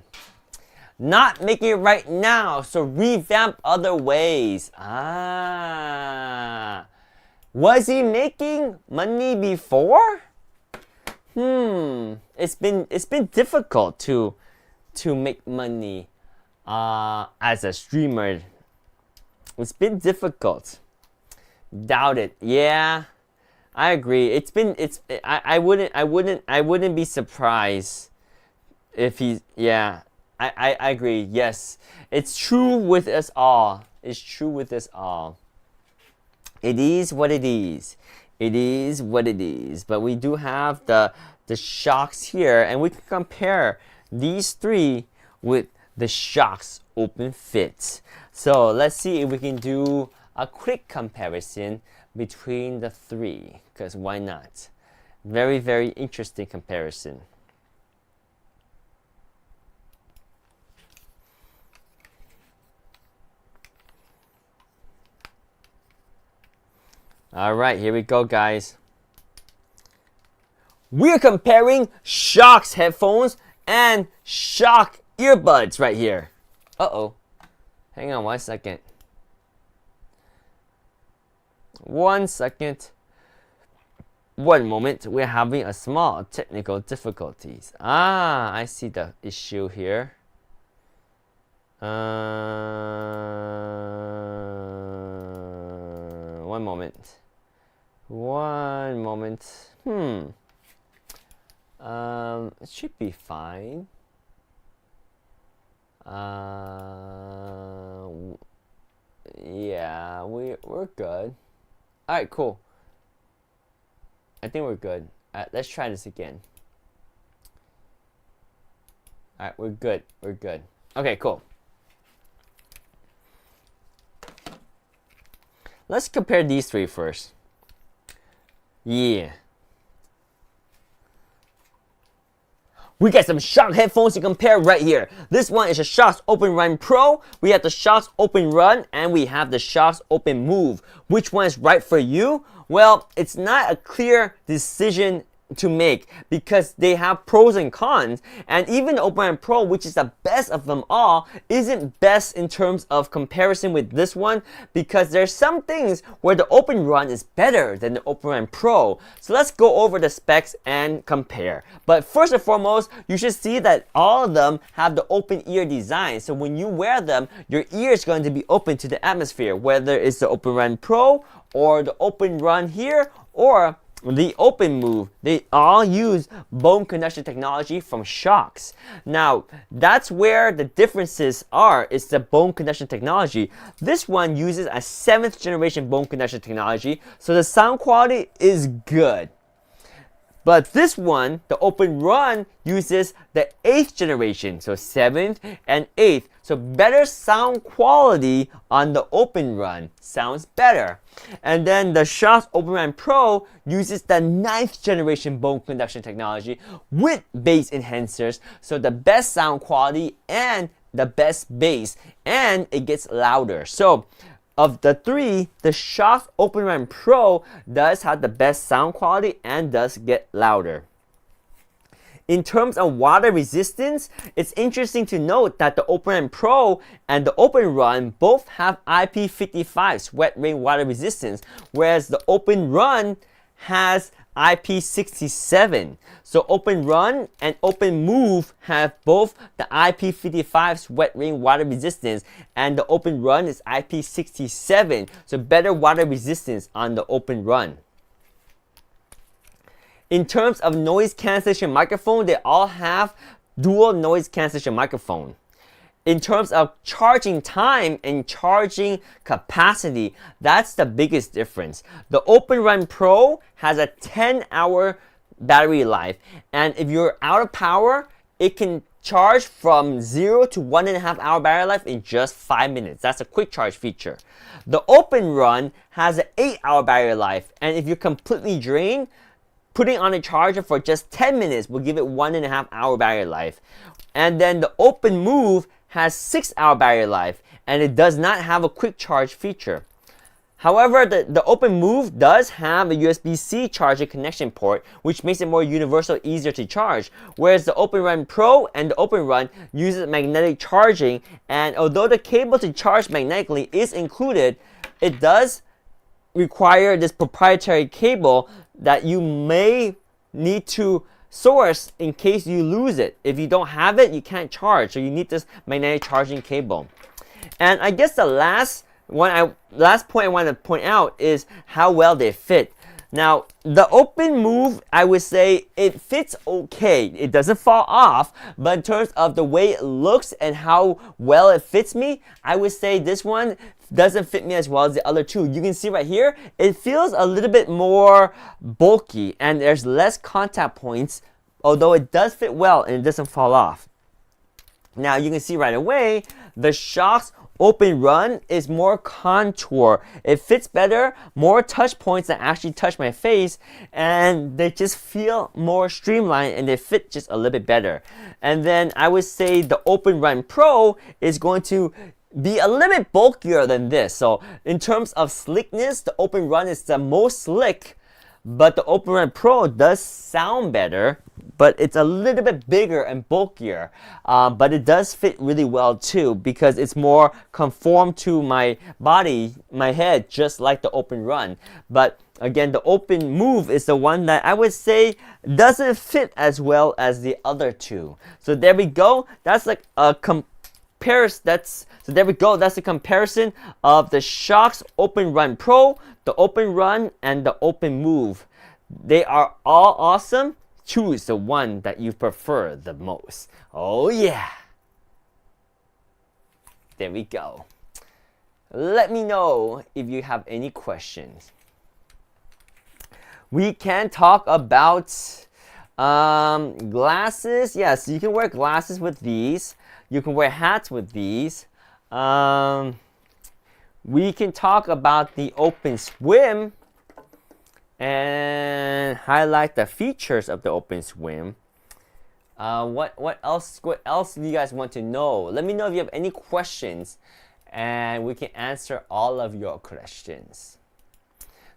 Not making it right now, so revamp other ways. Was he making money before? It's been difficult to make money as a streamer. It's been difficult. Doubt it. Yeah, I agree. I wouldn't be surprised if he's, yeah. I agree. Yes, it's true with us all. It's true with us all. It is what it is. It is what it is. But we do have the the Shox here, and we can compare these three with the Shox Open Fit. So let's see if we can do a quick comparison between the three, because why not? Very, very interesting comparison. All right, here we go, guys. We're comparing Shox headphones and Shox earbuds right here. Uh-oh. Hang on 1 second. 1 second. 1 moment. We're having a small technical difficulties. Ah, I see the issue here. 1 moment. 1 moment. It should be fine. Yeah, we're good. Alright, cool. I think we're good. Let's try this again. Alright, we're good. We're good. Okay, cool. Let's compare these three first. Yeah. We got some Shox headphones to compare right here. This one is a Shox Open Run Pro. We have the Shox Open Run and we have the Shox Open Move. Which one is right for you? Well, it's not a clear decision to make because they have pros and cons, and even the Open Run Pro, which is the best of them all, isn't best in terms of comparison with this one because there's some things where the Open Run is better than the Open Run Pro. So let's go over the specs and compare. But first and foremost, you should see that all of them have the open ear design. So when you wear them, your ear is going to be open to the atmosphere, whether it's the Open Run Pro or the Open Run here or the Open Move. They all use bone conduction technology from Shox. Now, that's where the differences are, is the bone conduction technology. This one uses a 7th generation bone conduction technology, so the sound quality is good. But this one, the Open Run, uses the 8th generation, so 7th and 8th. So better sound quality on the Open Run. Sounds better. And then the Shox Open Run Pro uses the 9th generation bone conduction technology with bass enhancers. So the best sound quality and the best bass. And it gets louder. So of the three, the Shox Open Run Pro does have the best sound quality and does get louder. In terms of water resistance, it's interesting to note that the Open Run Pro and the Open Run both have IP55 sweat rainwater resistance, whereas the Open Run has IP67. So Open Run and Open Move have both the IP55 sweat rainwater resistance, and the Open Run is IP67. So better water resistance on the Open Run. In terms of noise cancellation microphone, they all have dual noise cancellation microphone. In terms of charging time and charging capacity, that's the biggest difference. The Open Run Pro has a 10-hour battery life, and if you're out of power, it can charge from 0 to 1.5 hour battery life in just 5 minutes. That's a quick charge feature. The Open Run has an 8-hour battery life, and if you're completely drained, putting on a charger for just 10 minutes will give it 1.5 hour battery life. And then the Open Move has 6-hour battery life, and it does not have a quick charge feature. However, the Open Move does have a USB-C charging connection port, which makes it more universal, easier to charge. Whereas the Open Run Pro and the Open Run uses magnetic charging, and although the cable to charge magnetically is included, it does require this proprietary cable that you may need to source in case you lose it. If you don't have it, you can't charge, so you need this magnetic charging cable. And I guess the last point I want to point out is how well they fit. Now, the Open Move, I would say it fits okay. It doesn't fall off, but in terms of the way it looks and how well it fits me, I would say this one doesn't fit me as well as the other two. You can see right here, it feels a little bit more bulky and there's less contact points although it does fit well and it doesn't fall off. Now you can see right away, the Shox Open Run is more contour. It fits better, more touch points that actually touch my face, and they just feel more streamlined and they fit just a little bit better. And then I would say the Open Run Pro is going to be a little bit bulkier than this. So in terms of slickness, the Open Run is the most slick, but the Open Run Pro does sound better, but it's a little bit bigger and bulkier. But it does fit really well too, because it's more conformed to my body, my head, just like the Open Run. But again, the Open Move is the one that I would say doesn't fit as well as the other two. So there we go. That's like a so there we go. That's the comparison of the Shox Open Run Pro, the Open Run, and the Open Move. They are all awesome. Choose the one that you prefer the most. Oh yeah. There we go. Let me know if you have any questions. We can talk about glasses. Yes, you can wear glasses with these. You can wear hats with these. We can talk about the Open Swim and highlight the features of the Open Swim. What else do you guys want to know? Let me know if you have any questions, and we can answer all of your questions.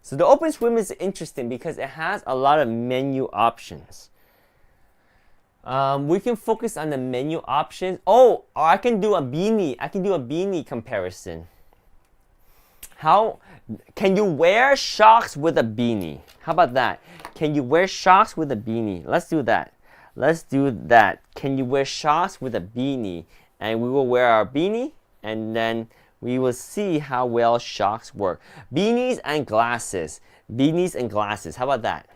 So the Open Swim is interesting because it has a lot of menu options. We can focus on the menu options. Oh, I can do a beanie. I can do a beanie comparison. How can you wear Shox with a beanie? How about that? Can you wear Shox with a beanie? Let's do that. Let's do that. Can you wear Shox with a beanie? And we will wear our beanie, and then we will see how well Shox work. Beanies and glasses. Beanies and glasses. How about that?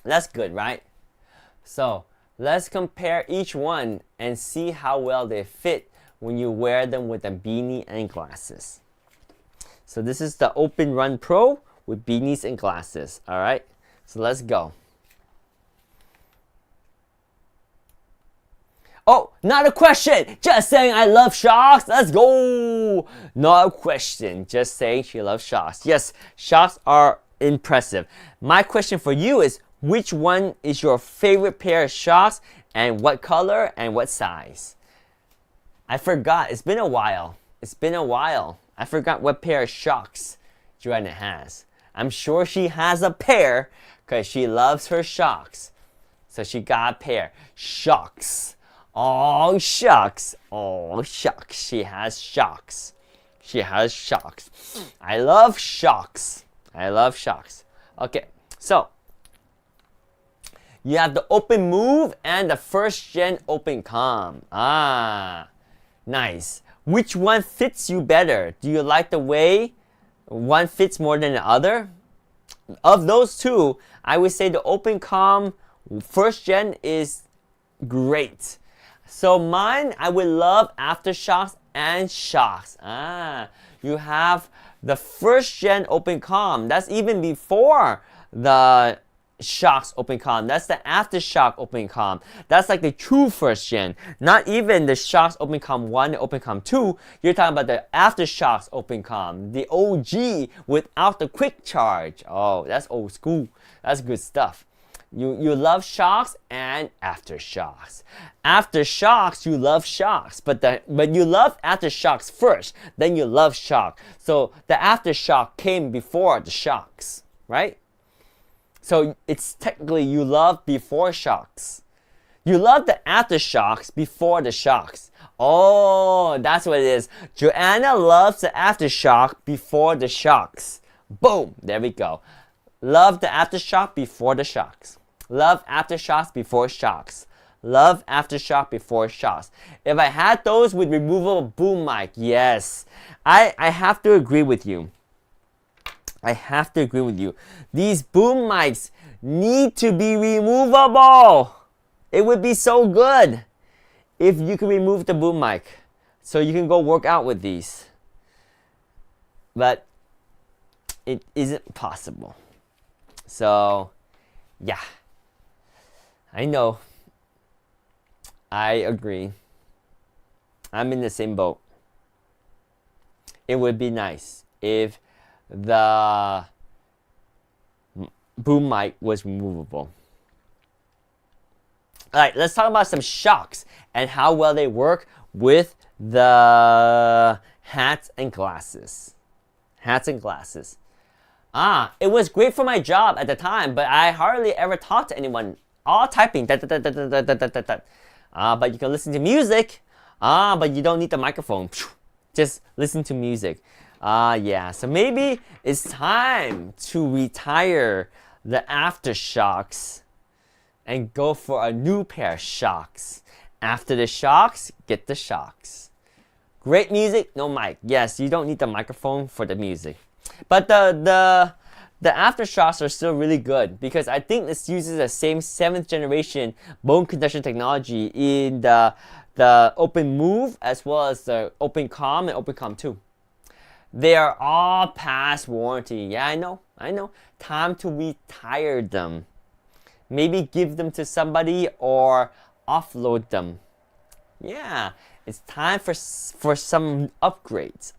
That's good, right? So let's compare each one and see how well they fit when you wear them with a beanie and glasses. So this is the Open Run Pro with beanies and glasses. All right, so let's go. Oh, not a question. Just saying I love Shox. Let's go. Not a question. Just saying she loves Shox. Yes, Shox are impressive. My question for you is, which one is your favorite pair of Shox, and what color and what size? I forgot. It's been a while. It's been a while. I forgot what pair of Shox Joanna has. I'm sure she has a pair because she loves her Shox. So she got a pair. Shox. Oh, shucks. Oh, shucks. She has Shox. She has Shox. I love Shox. I love Shox. Okay, so you have the Open Move and the first gen Open Calm. Ah, nice. Which one fits you better? Do you like the way one fits more than the other? Of those two, I would say the Open Calm first gen is great. So mine, I would love Aftershocks and Shox. Ah, you have the first gen Open Calm. That's even before the Shox Open Calm. That's the Aftershock Open Calm. That's like the true first gen. Not even the Shox Open Calm 1 and Open Calm 2. You're talking about the Aftershocks Open Calm. The OG without the quick charge. Oh, that's old school. That's good stuff. You love Shox and Aftershocks. Aftershocks, you love Shox, but you love Aftershocks first, then you love Shox. So the Aftershock came before the Shox, right? So it's technically you love before Shox. You love the Aftershocks before the Shox. Oh, that's what it is. Joanna loves the Aftershock before the Shox. Boom, there we go. Love the Aftershock before the Shox. Love Aftershocks before Shox. Love Aftershock before Shox. If I had those with removable boom mic, yes. I have to agree with you. I have to agree with you. These boom mics need to be removable. It would be so good if you can remove the boom mic so you can go work out with these. But it isn't possible. So, yeah. I know. I agree. I'm in the same boat. It would be nice if the boom mic was removable. Alright, let's talk about some shocks and how well they work with the hats and glasses. Hats and glasses. It was great for my job at the time, but I hardly ever talked to anyone. All typing. But you can listen to music. But you don't need the microphone. Just listen to music. Yeah. So maybe it's time to retire the aftershocks and go for a new pair of shocks. After the shocks, get the shocks. Great music, no mic. Yes, you don't need the microphone for the music. But the aftershocks are still really good because I think this uses the same 7th generation bone conduction technology in the Open Move as well as the Open Calm and Open Calm 2. They are all past warranty. Yeah, I know. Time to retire them. Maybe give them to somebody or offload them. Yeah, it's time for some upgrades.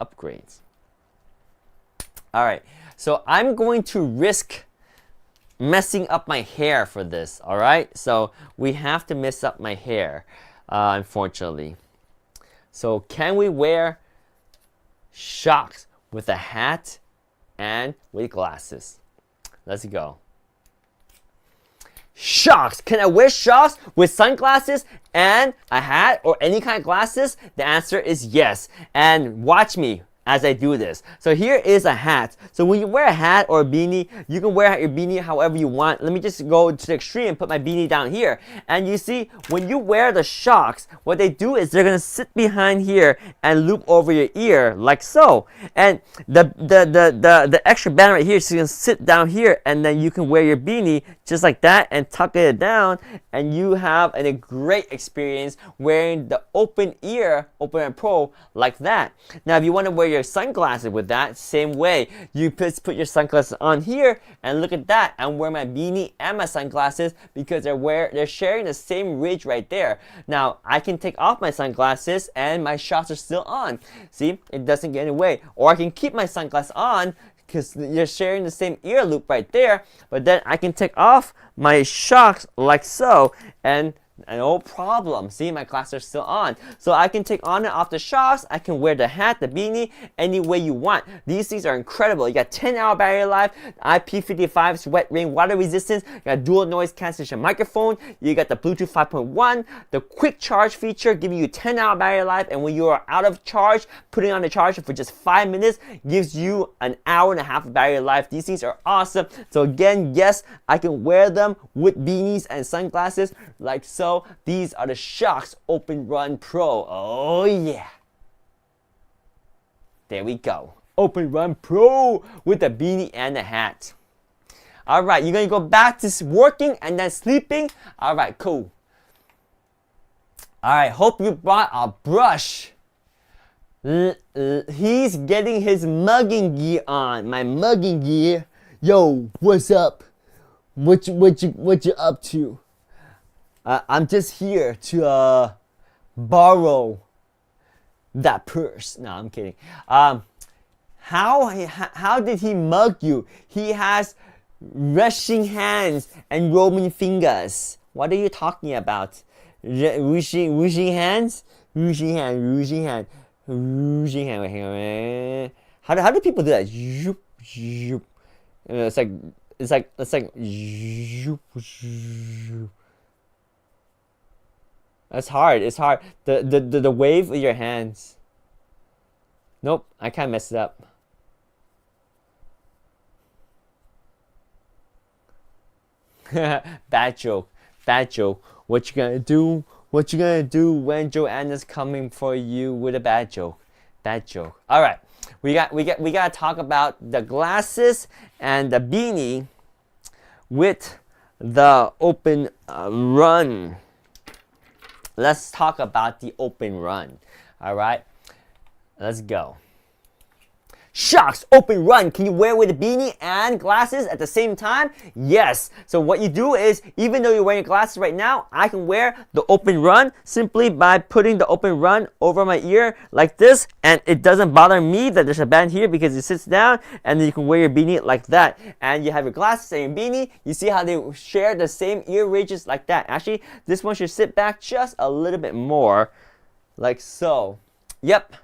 All right, so I'm going to risk messing up my hair for this. All right, so we have to mess up my hair, unfortunately. So can we wear shocks with a hat and with glasses? Let's go. Shocks. Can I wear shocks with sunglasses and a hat or any kind of glasses? The answer is yes. And watch me as I do this. So here is a hat. So when you wear a hat or a beanie, you can wear your beanie however you want. Let me just go to the extreme and put my beanie down here. And you see, when you wear the shocks, what they do is they're gonna sit behind here and loop over your ear like so. And the extra band right here is gonna sit down here, and then you can wear your beanie just like that and tuck it down, and you have a great experience wearing the open ear Open Pro like that. Now if you want to wear your sunglasses with that, same way. You put your sunglasses on here, and look at that. I'm wearing my beanie and my sunglasses because they're sharing the same ridge right there. Now I can take off my sunglasses and my shots are still on. See, it doesn't get in the way. Or I can keep my sunglasses on because you're sharing the same ear loop right there. But then I can take off my shocks like so, and no problem. See, my glasses are still on. So I can take on and off the shocks. I can wear the hat, the beanie, any way you want. These things are incredible. You got 10-hour battery life, IP55 sweat rain water resistance, you got dual noise cancellation microphone, you got the Bluetooth 5.1, the quick charge feature giving you 10-hour battery life, and when you are out of charge, putting on the charger for just 5 minutes gives you an hour and a half of battery life. These things are awesome. So again, yes, I can wear them with beanies and sunglasses like so. These are the Shocks Open Run Pro. Oh yeah. There we go. Open Run Pro with the beanie and the hat. Alright, you're going to go back to working and then sleeping? Alright, cool. Alright, hope you brought a brush. He's getting his mugging gear on. My mugging gear. Yo, what's up? What you up to? I'm just here to borrow that purse. No, I'm kidding. How did he mug you? He has rushing hands and rolling fingers. What are you talking about? Rushing hands? Rushing hand. Wait, hang on. How do people do that? It's like That's hard. It's hard. The wave with your hands. Nope, I can't mess it up. Bad joke. What you gonna do? What you gonna do when Joanna's coming for you with a bad joke? All right, we gotta talk about the glasses and the beanie with the Open Run. Let's talk about the Open Run. All right, let's go. Shox Open Run. Can you wear it with a beanie and glasses at the same time? Yes. So what you do is, even though you're wearing glasses right now, I can wear the Open Run simply by putting the Open Run over my ear like this, and it doesn't bother me that there's a band here because it sits down, and then you can wear your beanie like that. And you have your glasses and your beanie. You see how they share the same ear ridges like that. Actually, this one should sit back just a little bit more, like so. Yep.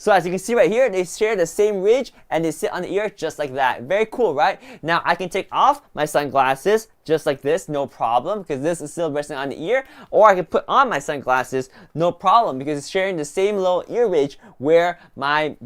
So as you can see right here, they share the same ridge and they sit on the ear just like that. Very cool, right? Now I can take off my sunglasses just like this, no problem, because this is still resting on the ear. Or I can put on my sunglasses, no problem, because it's sharing the same little ear ridge where my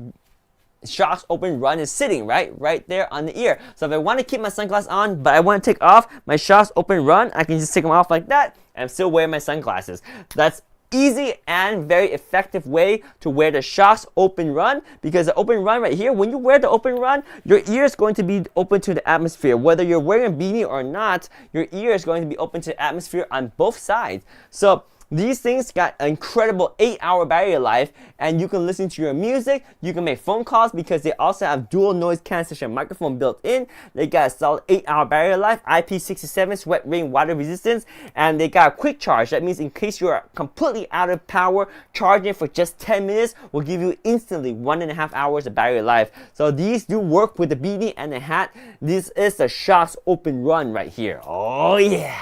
Shox Open Run is sitting, right there on the ear. So if I want to keep my sunglasses on, but I want to take off my Shox Open Run, I can just take them off like that and still wear my sunglasses. That's easy and very effective way to wear the Shox Open Run, because the Open Run right here, when you wear the Open Run, your ear is going to be open to the atmosphere. Whether you're wearing a beanie or not, your ear is going to be open to the atmosphere on both sides. So these things got an incredible 8-hour battery life, and you can listen to your music, you can make phone calls because they also have dual noise cancellation microphone built in. They got a solid 8-hour battery life, IP67 sweat rain water resistance, and they got a quick charge. That means in case you're completely out of power, charging for just 10 minutes will give you instantly 1.5 hours of battery life. So these do work with the beanie and the hat. This is the Shox Open Run right here. Oh yeah.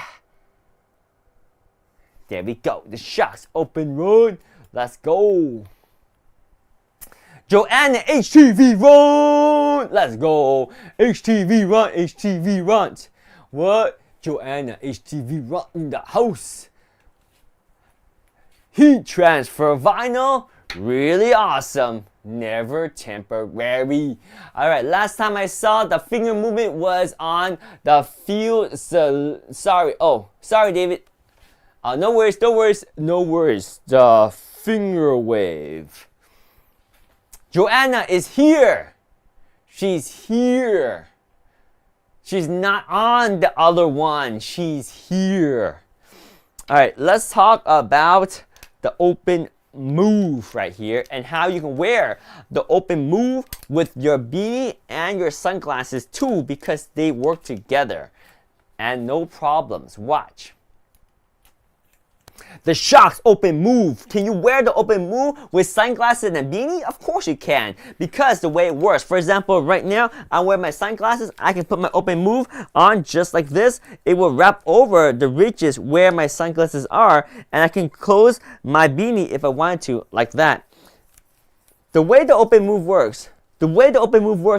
There we go, the Shox Open Run. Let's go. Joanna HTV Run. Let's go. HTV Run, HTV Run. What? Joanna HTV Run in the house. Heat transfer vinyl. Really awesome. Never temporary. Alright, last time I saw the finger movement was on the field. Sorry, David. No worries, no worries, no worries. The finger wave. Joanna is here. She's here. She's not on the other one. She's here. All right, let's talk about the Open Move right here and how you can wear the Open Move with your beanie and your sunglasses too, because they work together and no problems. Watch. The Shox Open Move. Can you wear the Open Move with sunglasses and a beanie? Of course you can, because the way it works. For example, right now, I wear my sunglasses. I can put my Open Move on just like this. It will wrap over the ridges where my sunglasses are, and I can close my beanie if I wanted to, like that. The way the Open Move works,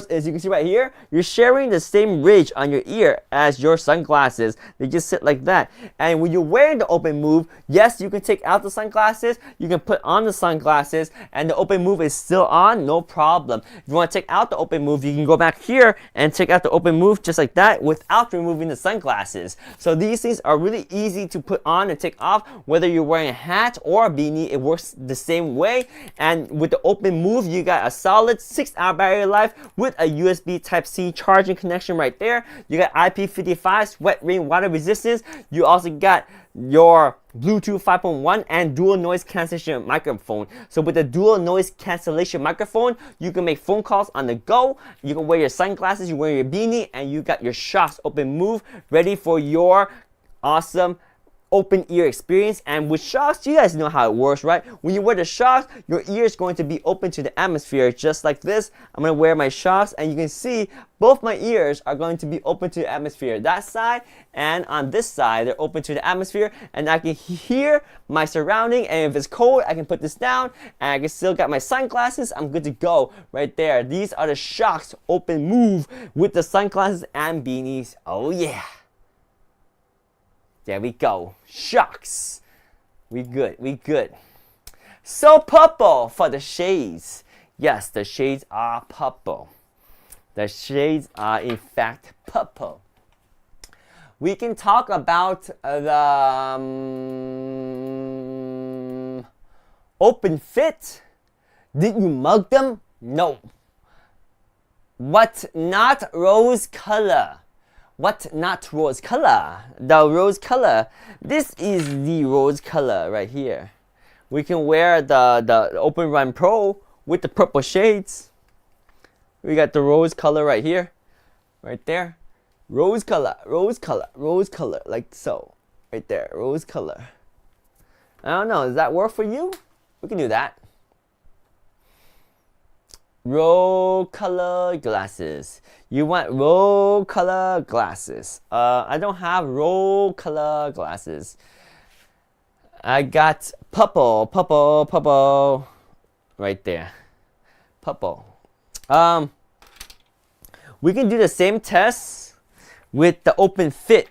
is, you can see right here, you're sharing the same ridge on your ear as your sunglasses. They just sit like that. And when you're wearing the Open Move, yes, you can take out the sunglasses, you can put on the sunglasses, and the Open Move is still on, no problem. If you want to take out the Open Move, you can go back here and take out the Open Move just like that without removing the sunglasses. So these things are really easy to put on and take off. Whether you're wearing a hat or a beanie, it works the same way. And with the Open Move, you got a solid 6-hour battery life with a USB Type-C charging connection right there. You got IP55 sweat rain water resistance. You also got your Bluetooth 5.1 and dual noise cancellation microphone. So with the dual noise cancellation microphone, you can make phone calls on the go. You can wear your sunglasses, you wear your beanie, and you got your Shox Open Move ready for your awesome open ear experience. And with Shox, you guys know how it works, right? When you wear the Shox, your ear is going to be open to the atmosphere just like this. I'm going to wear my Shox, and you can see both my ears are going to be open to the atmosphere. That side and on this side, they're open to the atmosphere, and I can hear my surrounding. And if it's cold, I can put this down, and I can still got my sunglasses. I'm good to go right there. These are the Shox Open Move with the sunglasses and beanies. Oh yeah. There we go. Shox. We good. We good. So purple for the shades. Yes, the shades are purple. The shades are in fact purple. We can talk about the Open Fit. Did you mug them? No. What not rose color? What not rose color? The rose color. This is the rose color right here. We can wear the Open Run Pro with the purple shades. We got the rose color right here. Right there. Rose color, rose color, rose color. Like so. Right there. Rose color. I don't know. Does that work for you? We can do that. Rose color glasses. You want rose color glasses. I don't have rose color glasses. I got purple, purple, purple. Right there. Purple. We can do the same test with the open fit.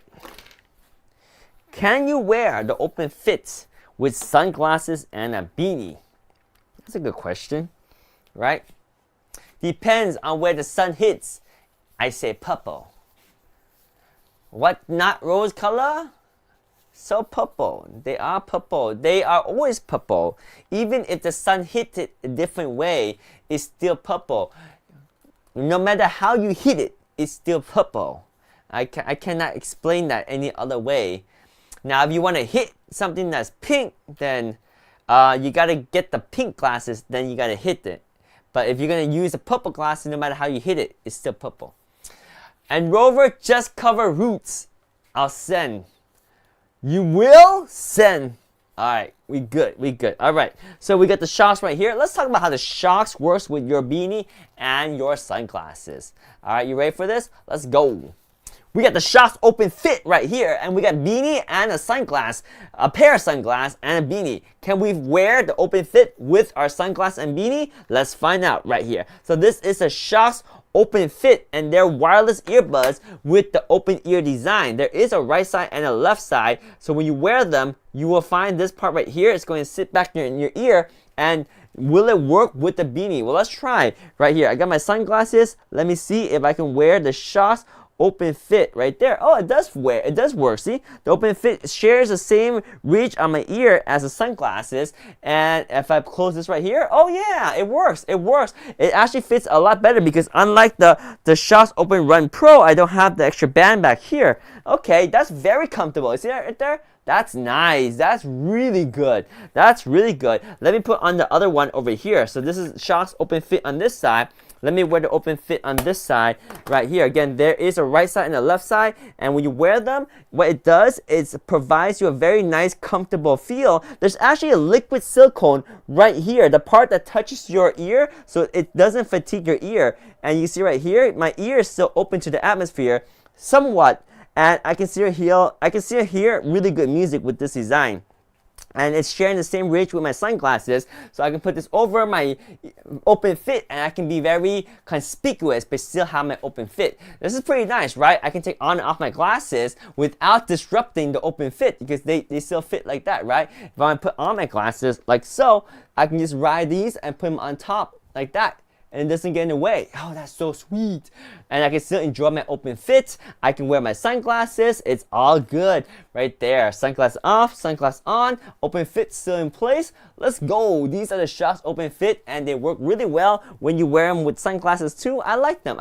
Can you wear the open fit with sunglasses and a beanie? That's a good question, right? Depends on where the sun hits. I say purple. What, not rose color? So purple. They are purple. They are always purple. Even if the sun hit it a different way, it's still purple. No matter how you hit it, it's still purple. I cannot explain that any other way. Now, if you want to hit something that's pink, then you got to get the pink glasses, then you got to hit it. But if you're going to use the purple glasses, no matter how you hit it, it's still purple. And Rover just cover roots. I'll send. You will send. Alright, we good. Alright, so we got the shocks right here. Let's talk about how the shocks works with your beanie and your sunglasses. Alright, you ready for this? Let's go. We got the shocks open fit right here, and we got beanie and a sunglass, a pair of sunglasses and a beanie. Can we wear the open fit with our sunglass and beanie? Let's find out right here. So this is a shocks open fit, and they're wireless earbuds with the open ear design. There is a right side and a left side, so when you wear them, you will find this part right here. It's going to sit back in your ear. And will it work with the beanie? Well, let's try right here. I got my sunglasses. Let me see if I can wear the shocks open fit right there. Oh, it does work. See, the open fit shares the same reach on my ear as the sunglasses. And if I close this right here, oh yeah, it works. It actually fits a lot better because unlike the Shocks Open Run Pro, I don't have the extra band back here. Okay, that's very comfortable. See that right there? That's nice. That's really good. Let me put on the other one over here. So this is Shocks Open Fit on this side. Let me wear the open fit on this side right here. Again, there is a right side and a left side, and when you wear them, what it does is it provides you a very nice, comfortable feel. There's actually a liquid silicone right here, the part that touches your ear, so it doesn't fatigue your ear. And you see right here, my ear is still open to the atmosphere, somewhat, and I can still hear really good music with this design. And it's sharing the same reach with my sunglasses, so I can put this over my open fit and I can be very conspicuous but still have my open fit. This is pretty nice, right? I can take on and off my glasses without disrupting the open fit because they still fit like that, right? If I want to put on my glasses like so, I can just ride these and put them on top like that. And it doesn't get in the way. Oh, that's so sweet. And I can still enjoy my open fit. I can wear my sunglasses. It's all good right there. Sunglasses off, sunglasses on, open fit still in place. Let's go. These are the Shocks Open Fit, and they work really well when you wear them with sunglasses too. I like them.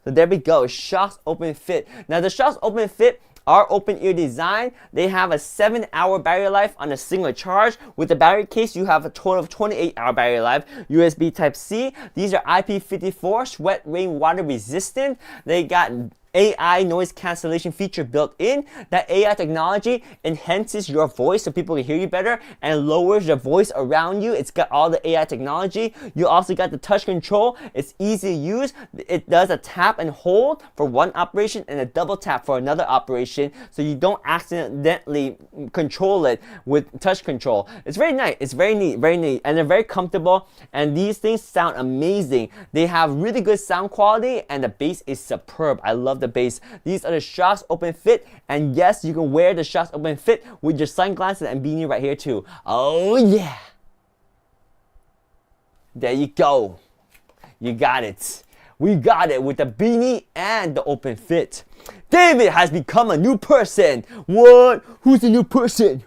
So there we go. Shocks Open Fit. Now the Shocks Open Fit are open ear design. They have a 7-hour battery life on a single charge. With the battery case, you have a total of 28-hour battery life. USB Type-C. These are IP54, sweat, rain, water resistant. They got AI noise cancellation feature built in. That AI technology enhances your voice so people can hear you better and lowers the voice around you. It's got all the AI technology. You also got the touch control. It's easy to use. It does a tap and hold for one operation and a double tap for another operation, so you don't accidentally control it with touch control. It's very nice. It's very neat, and they're very comfortable. And these things sound amazing. They have really good sound quality, and the bass is superb. I love the bass. These are the Shocks Open Fit, and yes, you can wear the Shocks Open Fit with your sunglasses and beanie right here too. Oh yeah! There you go. You got it. We got it with the beanie and the open fit. David has become a new person. What? Who's the new person?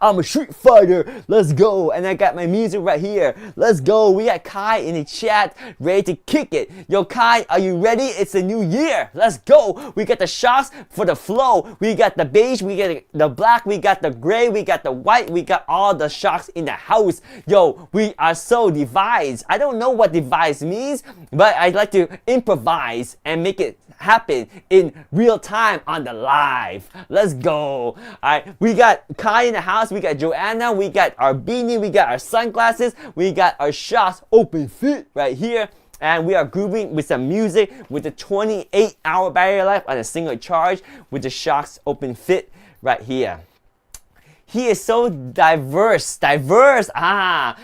I'm a Street Fighter. Let's go. And I got my music right here. Let's go. We got Kai in the chat ready to kick it. Yo, Kai, are you ready? It's a new year. Let's go. We got the Shocks for the flow. We got the beige. We got the black. We got the gray. We got the white. We got all the Shocks in the house. Yo, we are so devised. I don't know what devised means, but but I like to improvise and make it happen in real time on the live. Let's go. Alright, we got Kai in the house, we got Joanna, we got our beanie, we got our sunglasses, we got our Shokz Open Fit right here. And we are grooving with some music with the 28-hour battery life on a single charge with the Shokz Open Fit right here. He is so diverse. Diverse. I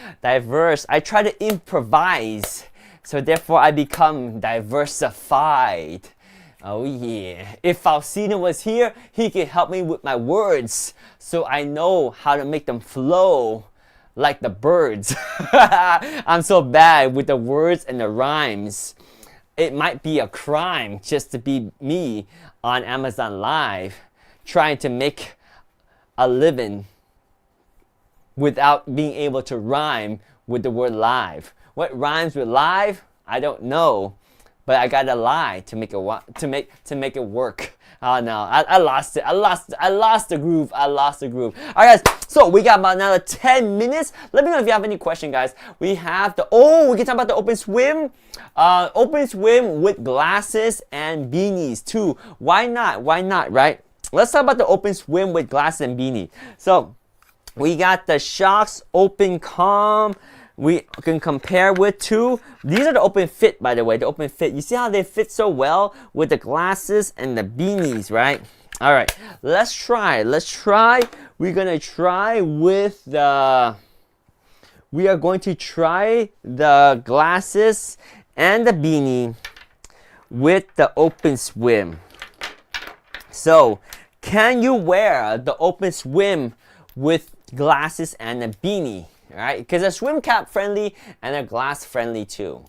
try to improvise, so therefore I become diversified. Oh yeah. If Faustino was here, he could help me with my words, so I know how to make them flow like the birds. I'm so bad with the words and the rhymes. It might be a crime just to be me on Amazon Live, trying to make a living without being able to rhyme with the word live. What rhymes with live? I don't know, but I gotta lie to make it work. Oh no, I lost it. I lost the groove. Alright guys, so we got about another 10 minutes. Let me know if you have any question, guys. We have we can talk about the open swim. Open swim with glasses and beanies too. Why not, right? Let's talk about the open swim with glasses and beanie. So we got the Shokz Open Calm. We can compare with two. These are the Open Fit, by the way, the Open Fit. You see how they fit so well with the glasses and the beanies, right? All right, let's try. We're gonna try with the, we are going to try the glasses and the beanie with the Open Swim. So, can you wear the Open Swim with glasses and a beanie? Alright, because they're swim cap friendly and they're glass friendly too.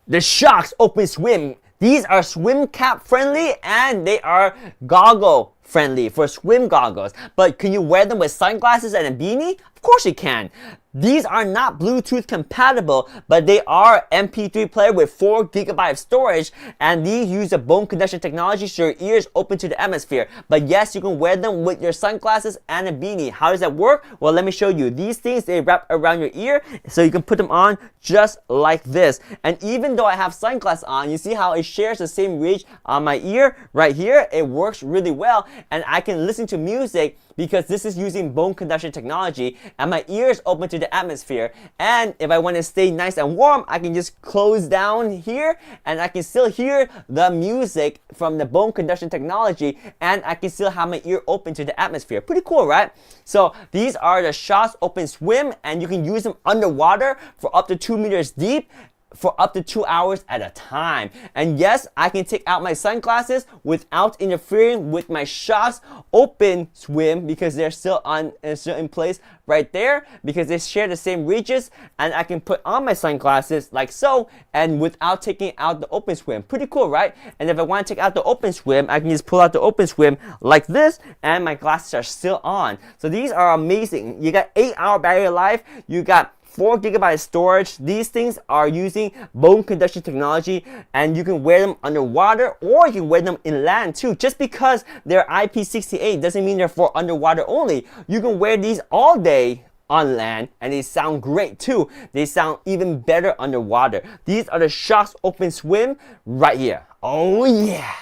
The Shokz Open Swim. These are swim cap friendly and they are goggle friendly for swim goggles. But can you wear them with sunglasses and a beanie? Of course you can. These are not Bluetooth compatible, but they are MP3 player with 4 GB of storage, and these use a bone conduction technology so your ears open to the atmosphere. But yes, you can wear them with your sunglasses and a beanie. How does that work? Well, let me show you. These things, they wrap around your ear, so you can put them on just like this. And even though I have sunglasses on, you see how it shares the same reach on my ear right here? It works really well, and I can listen to music because this is using bone conduction technology, and my ears open to the atmosphere. And if I want to stay nice and warm, I can just close down here and I can still hear the music from the bone conduction technology, and I can still have my ear open to the atmosphere. Pretty cool, right? So these are the Shokz Open Swim, and you can use them underwater for up to 2 meters deep for up to 2 hours at a time. And yes, I can take out my sunglasses without interfering with my Shokz Open Swim because they're still in place right there because they share the same reaches, and I can put on my sunglasses like so and without taking out the Open Swim. Pretty cool, right? And if I want to take out the Open Swim, I can just pull out the Open Swim like this and my glasses are still on. So these are amazing. You got 8-hour battery life, you got 4 GB storage. These things are using bone conduction technology, and you can wear them underwater or you can wear them in land too. Just because they're IP68 doesn't mean they're for underwater only. You can wear these all day on land and they sound great too. They sound even better underwater. These are the Shokz Open Swim right here. Oh yeah.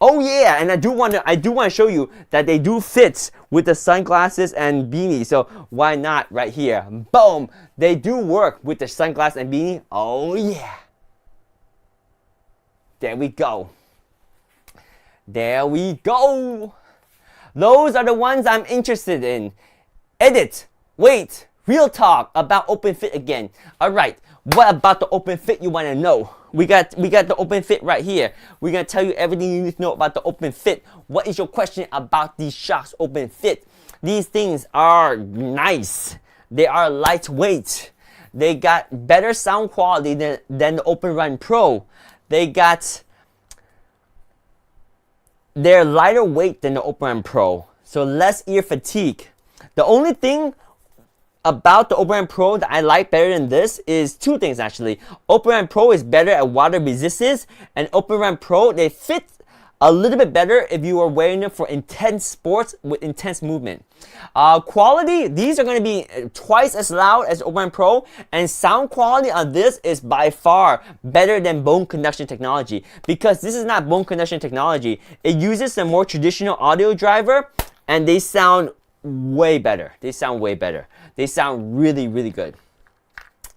Oh yeah, and I do want to show you that they do fit with the sunglasses and beanie. So why not right here? Boom! They do work with the sunglasses and beanie. Oh yeah. There we go. There we go. Those are the ones I'm interested in. Edit. Wait. Real talk about Open Fit again. Alright, what about the Open Fit you want to know? We got the Open Fit right here. We're going to tell you everything you need to know about the Open Fit. What is your question about the Shokz Open Fit? These things are nice. They are lightweight. They got better sound quality than the Open Run Pro. They're lighter weight than the Open Run Pro, so less ear fatigue. The only thing about the Open Run Pro that I like better than this is two things actually. Open Run Pro is better at water resistance, and Open Run Pro, they fit A little bit better if you are wearing them for intense sports with intense movement. Quality, these are going to be twice as loud as Open Pro, and sound quality on this is by far better than bone conduction technology, because this is not bone conduction technology. It uses a more traditional audio driver, and they sound way better. They sound way better. They sound really, really good.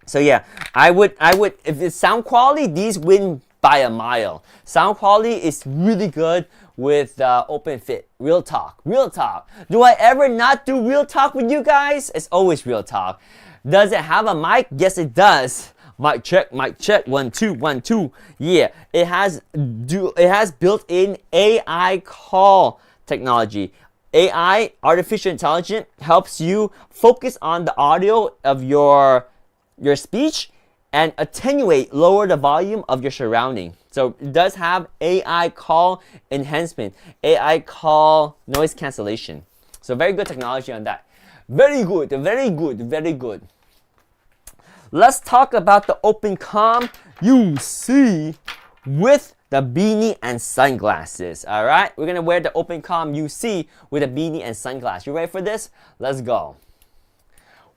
So yeah, I would, if it's sound quality, these win by a mile. Sound quality is really good with Open Fit. Real talk, real talk. Do I ever not do real talk with you guys? It's always real talk. Does it have a mic? Yes, it does. Mic check, 1 2 1 2. Yeah, it has built-in AI call technology. AI, artificial intelligence, helps you focus on the audio of your speech and attenuate, lower the volume of your surrounding. So it does have AI call enhancement, AI call noise cancellation. So very good technology on that. Very good, very good, very good. Let's talk about the OpenCom UC with the beanie and sunglasses. All right, we're gonna wear the OpenCom UC with a beanie and sunglasses. You ready for this? Let's go.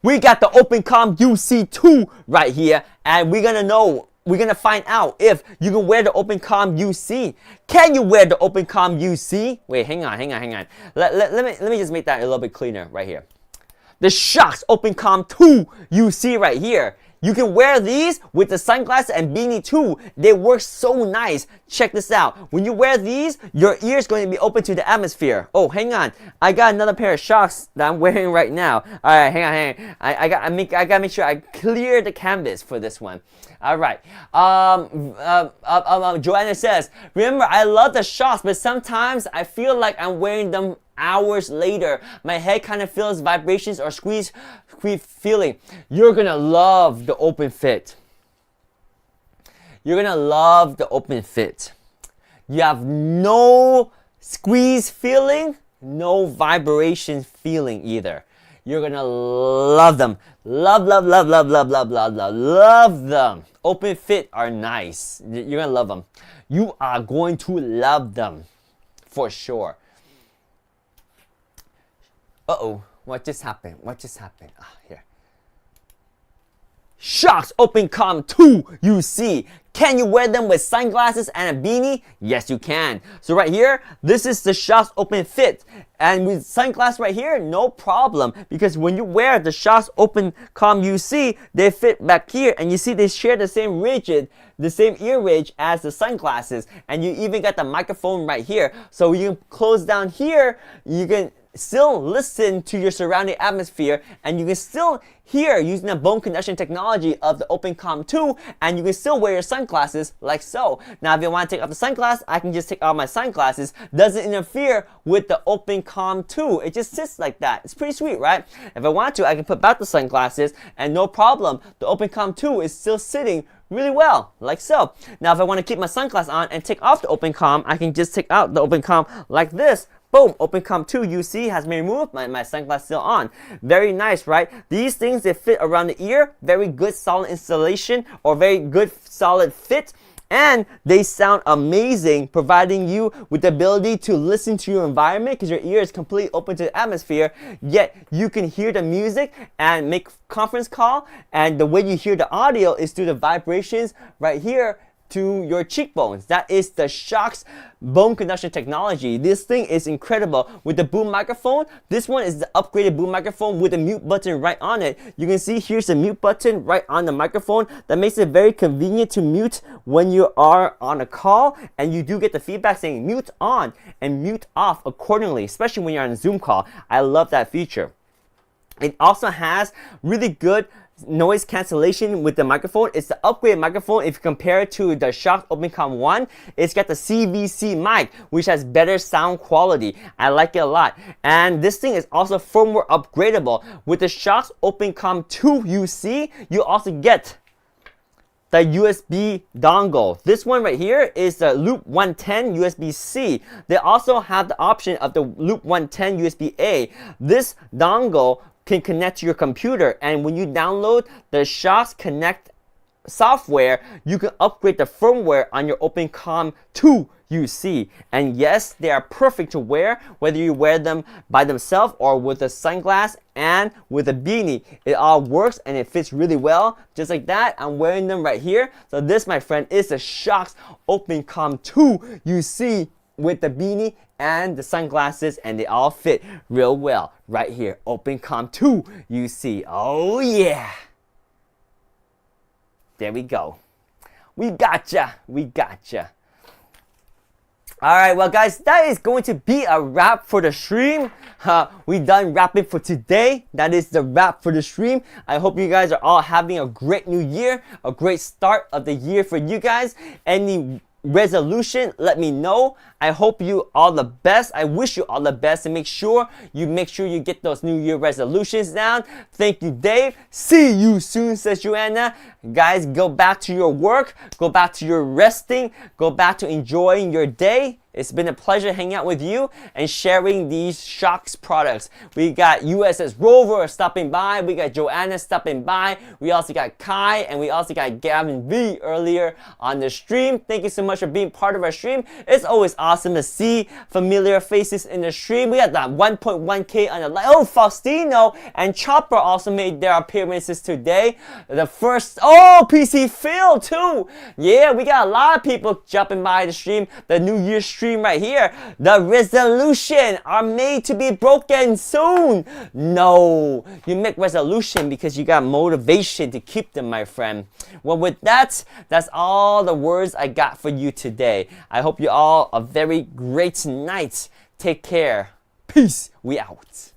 We got the OpenCom UC2 right here, and we're gonna find out if you can wear the OpenCom UC. Can you wear the OpenCom UC? Wait, hang on. Let me just make that a little bit cleaner right here. The Shokz OpenCom 2 UC right here. You can wear these with the sunglasses and beanie too. They work so nice. Check this out. When you wear these, your ears going to be open to the atmosphere. Oh, hang on. I got another pair of Shokz that I'm wearing right now. All right, hang on. I gotta make sure I clear the canvas for this one. All right. Joanna says, remember, I love the Shokz, but sometimes I feel like I'm wearing them hours later. My head kind of feels vibrations or squeeze feeling. You're gonna love the Open Fit. You're gonna love the Open Fit. You have no squeeze feeling, no vibration feeling either. You're gonna love them. Love them. Open Fit are nice. You're gonna love them. You are going to love them for sure. Uh-oh, what just happened? Here. Shokz OpenCom 2 UC. Can you wear them with sunglasses and a beanie? Yes, you can. So right here, this is the Shokz Open Fit. And with sunglasses right here, no problem. Because when you wear the Shokz OpenCom UC, they fit back here. And you see they share the same ear ridge as the sunglasses. And you even got the microphone right here. So you can close down here, you can still listen to your surrounding atmosphere, and you can still hear using the bone conduction technology of the OpenCom 2, and you can still wear your sunglasses like so. Now if you want to take off the sunglasses, I can just take off my sunglasses. Doesn't interfere with the OpenCom 2. It just sits like that. It's pretty sweet, right? If I want to, I can put back the sunglasses and no problem. The OpenCom 2 is still sitting really well, like so. Now if I want to keep my sunglasses on and take off the OpenCom, I can just take out the OpenCom like this. Boom, OpenCom 2 UC has been removed, my sunglasses still on. Very nice, right? These things, they fit around the ear, very good solid installation or very good solid fit, and they sound amazing, providing you with the ability to listen to your environment because your ear is completely open to the atmosphere, yet you can hear the music and make conference call, and the way you hear the audio is through the vibrations right here to your cheekbones. That is the Shokz bone conduction technology. This thing is incredible. With the boom microphone, this one is the upgraded boom microphone with a mute button right on it. You can see here's the mute button right on the microphone. That makes it very convenient to mute when you are on a call, and you do get the feedback saying mute on and mute off accordingly, especially when you're on a Zoom call. I love that feature. It also has really good noise cancellation with the microphone. It's the upgraded microphone. If you compare it to the Shokz OpenCom 1, it's got the CVC mic, which has better sound quality. I like it a lot. And this thing is also firmware upgradable. With the Shokz OpenCom 2 UC, you also get the USB dongle. This one right here is the Loop 110 USB-C. They also have the option of the Loop 110 USB-A. This dongle can connect to your computer, and when you download the Shokz Connect software, you can upgrade the firmware on your OpenCom 2 UC. And yes, they are perfect to wear, whether you wear them by themselves or with a sunglass and with a beanie. It all works and it fits really well. Just like that, I'm wearing them right here. So this, my friend, is the Shox OpenCom 2 UC with the beanie and the sunglasses, and they all fit real well right here. OpenCom 2 UC. Oh yeah. There we go. We gotcha. We gotcha. Alright, well guys, that is going to be a wrap for the stream. We done wrapping for today. That is the wrap for the stream. I hope you guys are all having a great new year, a great start of the year for you guys. Any resolution, let me know. I hope you all the best. I wish you all the best, and make sure you get those New Year resolutions down. Thank you, Dave. See you soon, says Joanna. Guys, go back to your work, go back to your resting, go back to enjoying your day. It's been a pleasure hanging out with you and sharing these Shox products. We got USS Rover stopping by. We got Joanna stopping by. We also got Kai, and we also got Gavin V earlier on the stream. Thank you so much for being part of our stream. It's always awesome to see familiar faces in the stream. We got that 1.1K on the live. Oh, Faustino and Chopper also made their appearances today. The first, PC Phil too. Yeah, we got a lot of people jumping by the stream. The New Year's stream right here. The resolution are made to be broken soon. No, you make resolution because you got motivation to keep them, my friend. Well, with that, that's all the words I got for you today. I hope you all a very great night. Take care. Peace. We out.